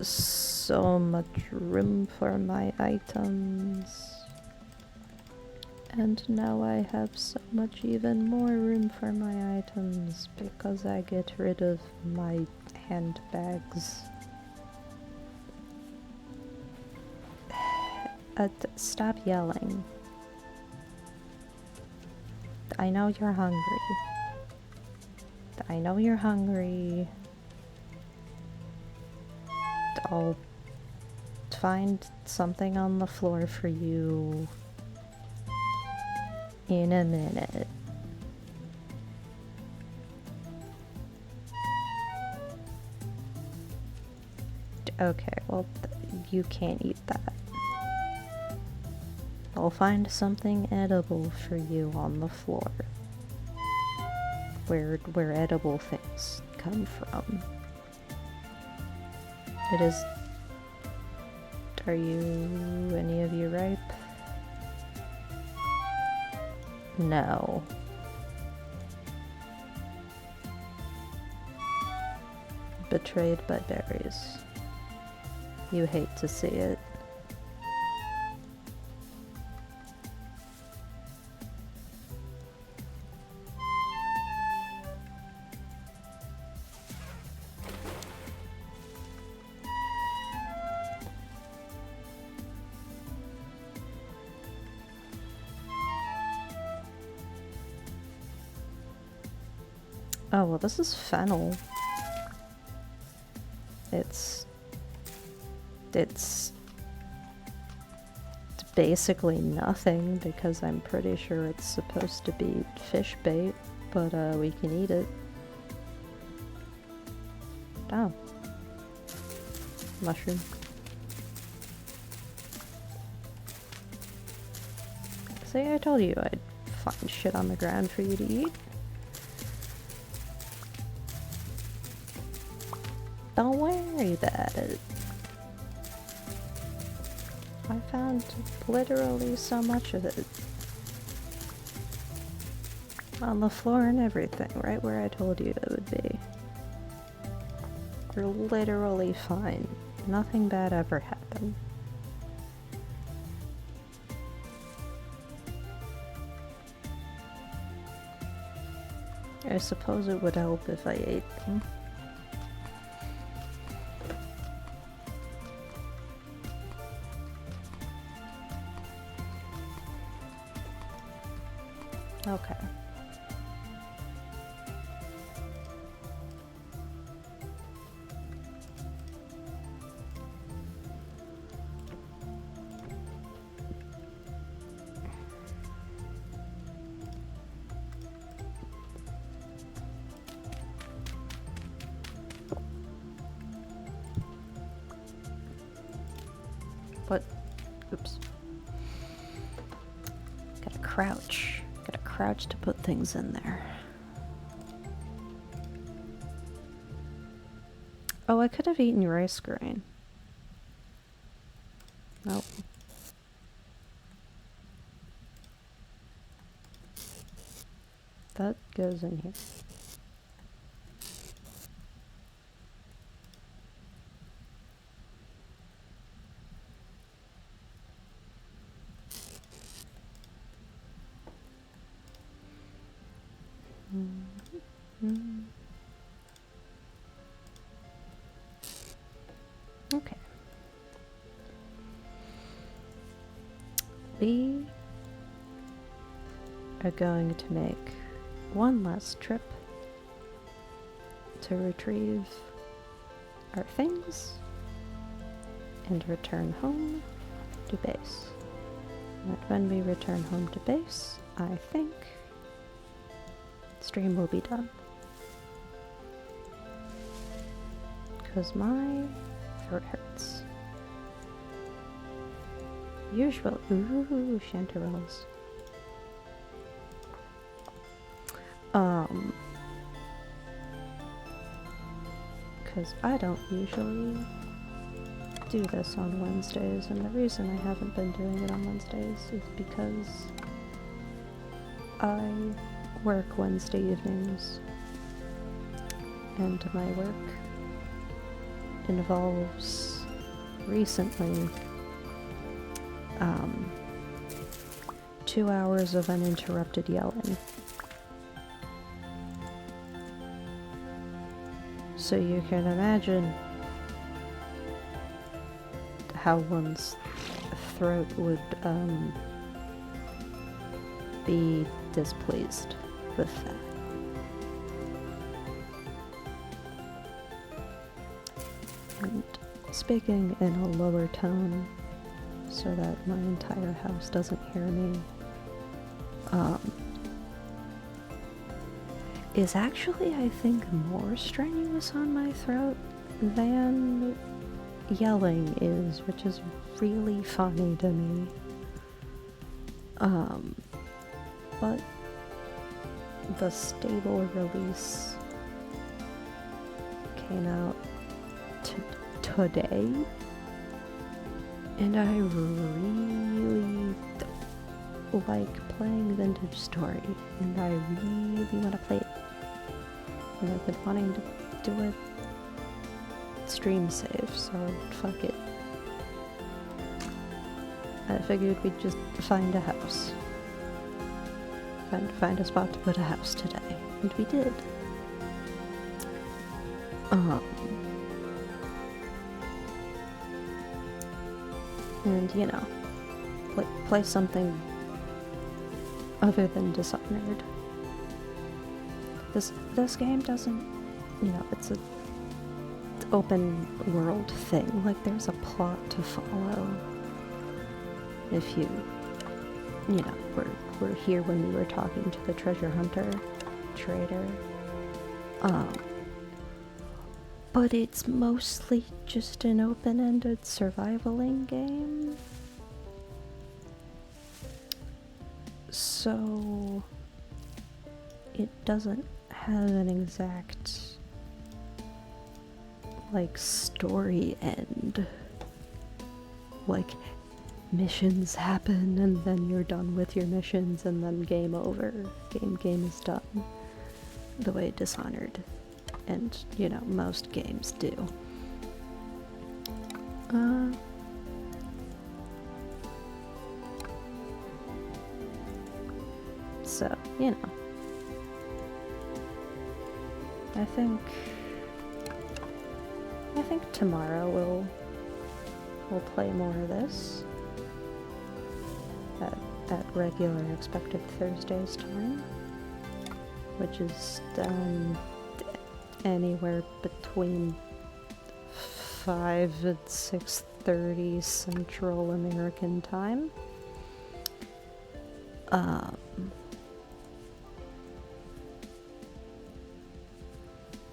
Speaker 1: so much room for my items. And now I have so much even more room for my items because I get rid of my handbags. Stop yelling. I know you're hungry. I know you're hungry. I'll find something on the floor for you in a minute. Okay, well, you can't eat that. I'll find something edible for you on the floor. Where edible things come from. It is... Are any of you ripe? No. Betrayed by berries. You hate to see it. Oh, well, this is fennel. It's basically nothing because I'm pretty sure it's supposed to be fish bait, but we can eat it. Oh. Mushroom. See, I told you I'd find shit on the ground for you to eat. Don't worry about it. I found literally so much of it. On the floor and everything, right where I told you it would be. We're literally fine. Nothing bad ever happened. I suppose it would help if I ate them. Okay. What? Oops. Gotta crouch. Gotta crouch to put things in there. Oh, I could have eaten rice grain. Nope. That goes in here. Okay. We are going to make one last trip to retrieve our things and return home to base. And when we return home to base, I think stream will be done. Because my throat hurts. Usual. Ooh, chanterelles. Um, because I don't usually do this on Wednesdays, and the reason I haven't been doing it on Wednesdays is because I work Wednesday evenings, and my work involves recently 2 hours of uninterrupted yelling. So you can imagine how one's throat would be displeased with that. And speaking in a lower tone so that my entire house doesn't hear me is actually, I think, more strenuous on my throat than yelling is, which is really funny to me. But the stable release came out today, and I really like playing Vintage Story, and I really want to play it. And I've been wanting to do it stream save, so fuck it. I figured we'd just find a house. Find a spot to put a house today. And we did. And you know, play something other than Dishonored. This game doesn't, you know, it's a open world thing. Like, there's a plot to follow. If you know, we're here when we were talking to the treasure hunter trader. But it's mostly just an open-ended survivaling game. So it doesn't have an exact, like, story end. Like, missions happen and then you're done with your missions and then game over. Game is done. The way Dishonored and, you know, most games do. So, you know. I think tomorrow we'll play more of this at regular expected Thursday's time, which is anywhere between 5 and 6:30 Central American Time.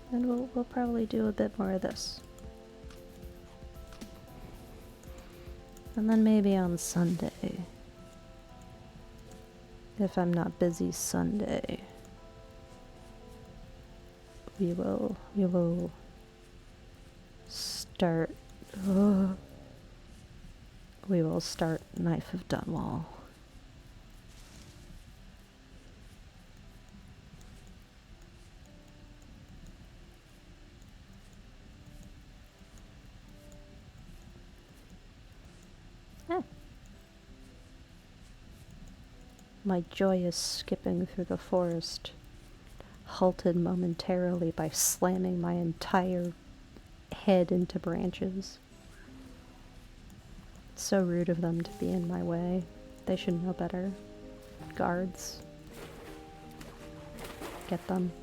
Speaker 1: And we'll probably do a bit more of this. And then maybe on Sunday, if I'm not busy Sunday, we will start Knife of Dunwall. My joyous skipping through the forest halted momentarily by slamming my entire head into branches. It's so rude of them to be in my way. They should know better. Guards. Get them.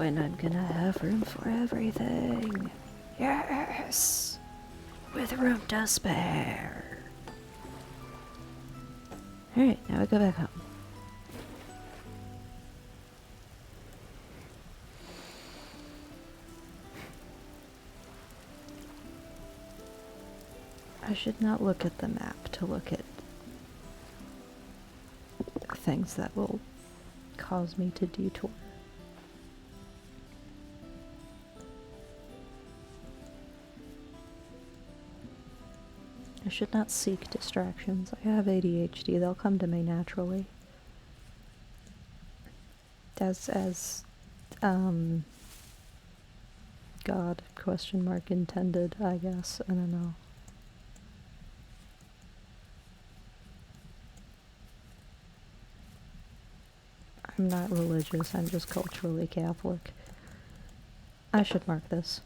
Speaker 1: And I'm gonna have room for everything. Yes! With room to spare. Alright, now we go back home. I should not look at the map to look at things that will cause me to detour. I should not seek distractions. I have ADHD, they'll come to me naturally. God, question mark intended, I guess. I don't know. I'm not religious, I'm just culturally Catholic. I should mark this.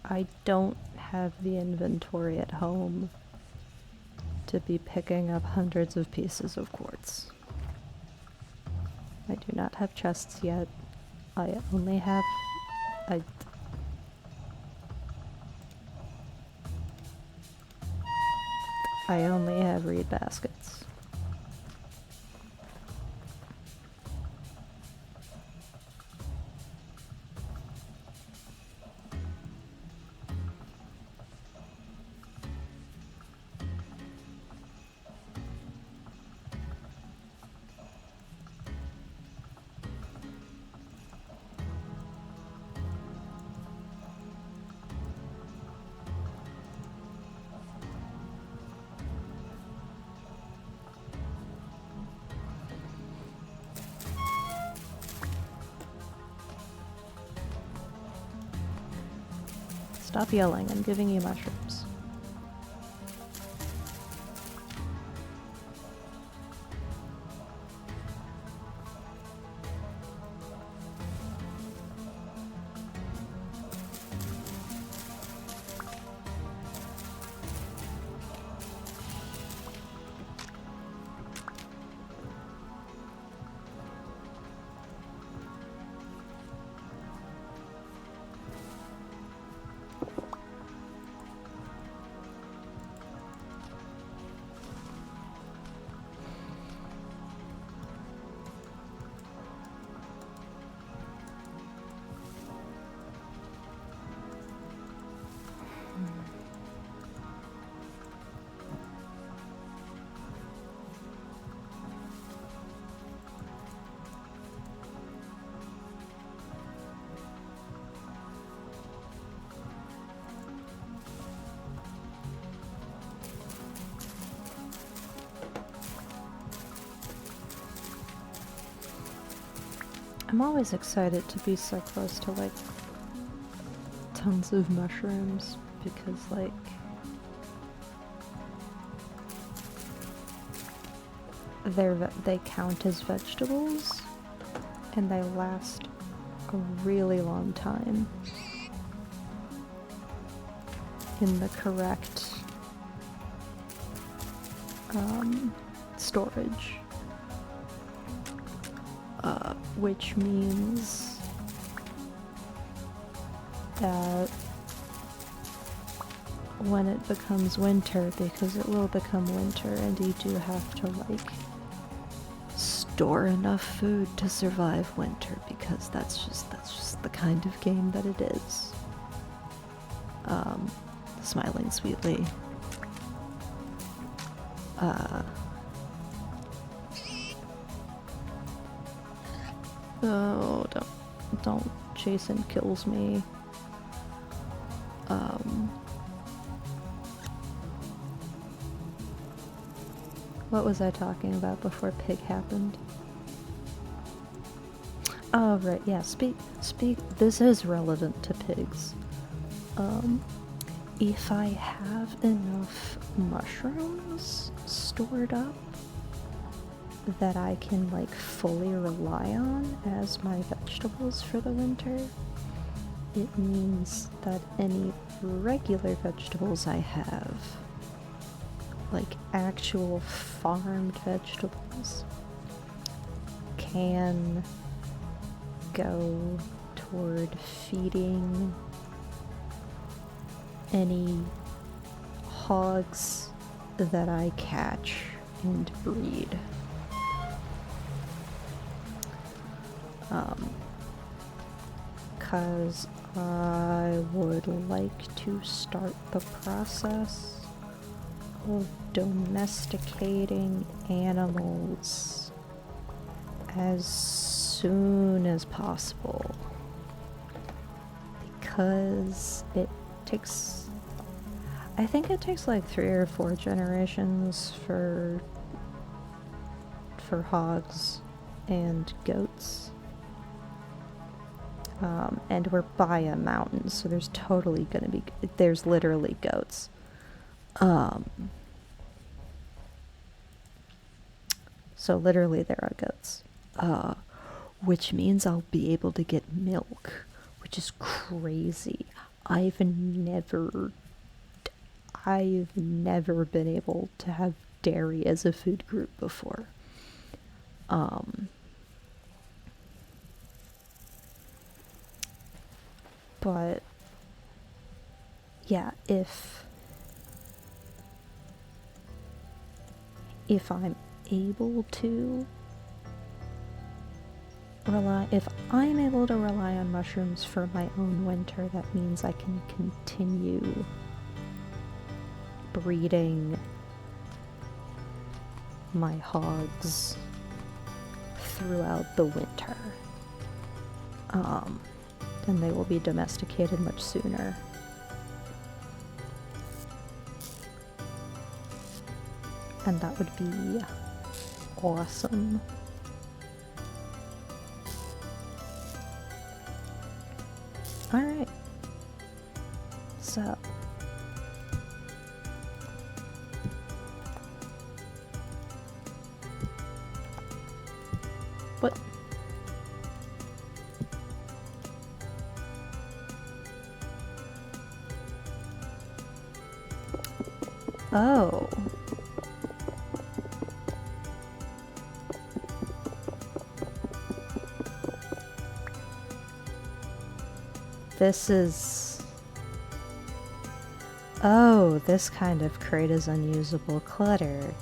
Speaker 1: I don't have the inventory at home to be picking up hundreds of pieces of quartz. I do not have chests yet. I only have... I only have reed baskets. Stop yelling, I'm giving you mushrooms. I'm always excited to be so close to, like, tons of mushrooms, because, like, they count as vegetables, and they last a really long time in the correct storage. Which means that when it becomes winter, because it will become winter, and you do have to, like, store enough food to survive winter, because that's just the kind of game that it is. Smiling sweetly. Oh, don't Jason kills me. What was I talking about before pig happened? Oh, right, yeah, speak, this is relevant to pigs. If I have enough mushrooms stored up that I can like fully rely on as my vegetables for the winter, it means that any regular vegetables I have, like actual farmed vegetables, can go toward feeding any hogs that I catch and breed. Because I would like to start the process of domesticating animals as soon as possible. Because I think it takes like 3 or 4 generations for hogs and goats. And we're by a mountain, so there's totally gonna be, there's literally goats. So literally there are goats. Which means I'll be able to get milk, which is crazy. I've never been able to have dairy as a food group before. But yeah, if I'm able to if I'm able to rely on mushrooms for my own winter, that means I can continue breeding my hogs throughout the winter. Then they will be domesticated much sooner. And that would be awesome. Alright. So. What? Oh. This is... Oh, this kind of crate is unusable clutter.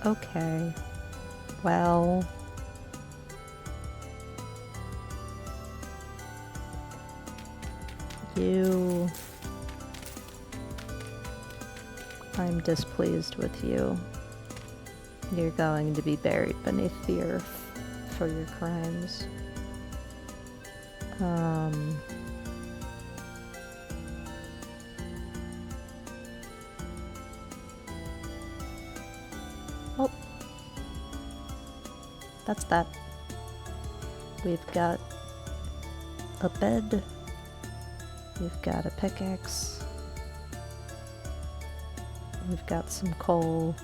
Speaker 1: Okay. Well... I'm displeased with you. You're going to be buried beneath the earth for your crimes. Oh. That's that. We've got a bed. We've got a pickaxe. We've got some coal.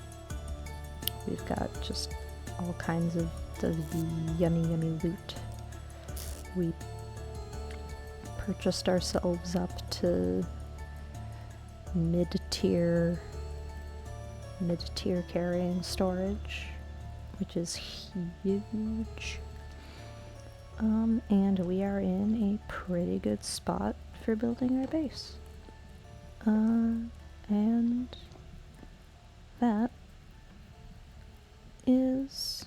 Speaker 1: We've got just all kinds of the yummy loot. We purchased ourselves up to mid-tier carrying storage, which is huge. And we are in a pretty good spot for building our base. And that is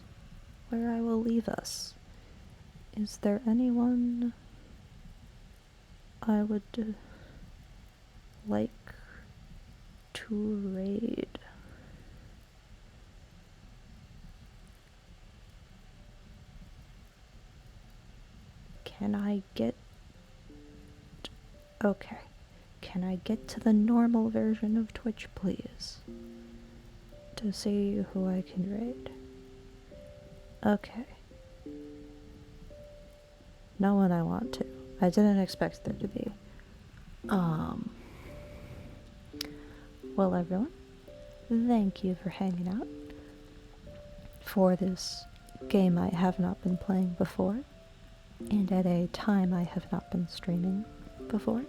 Speaker 1: where I will leave us. Is there anyone I would like to raid? Can I get... Okay. Can I get to the normal version of Twitch, please? To see who I can raid. Okay. No one I want to. I didn't expect there to be. Um, well, everyone, thank you for hanging out for this game I have not been playing before, and at a time I have not been streaming before.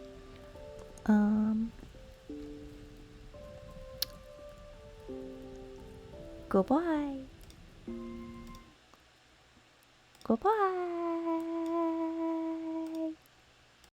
Speaker 1: Goodbye. Goodbye.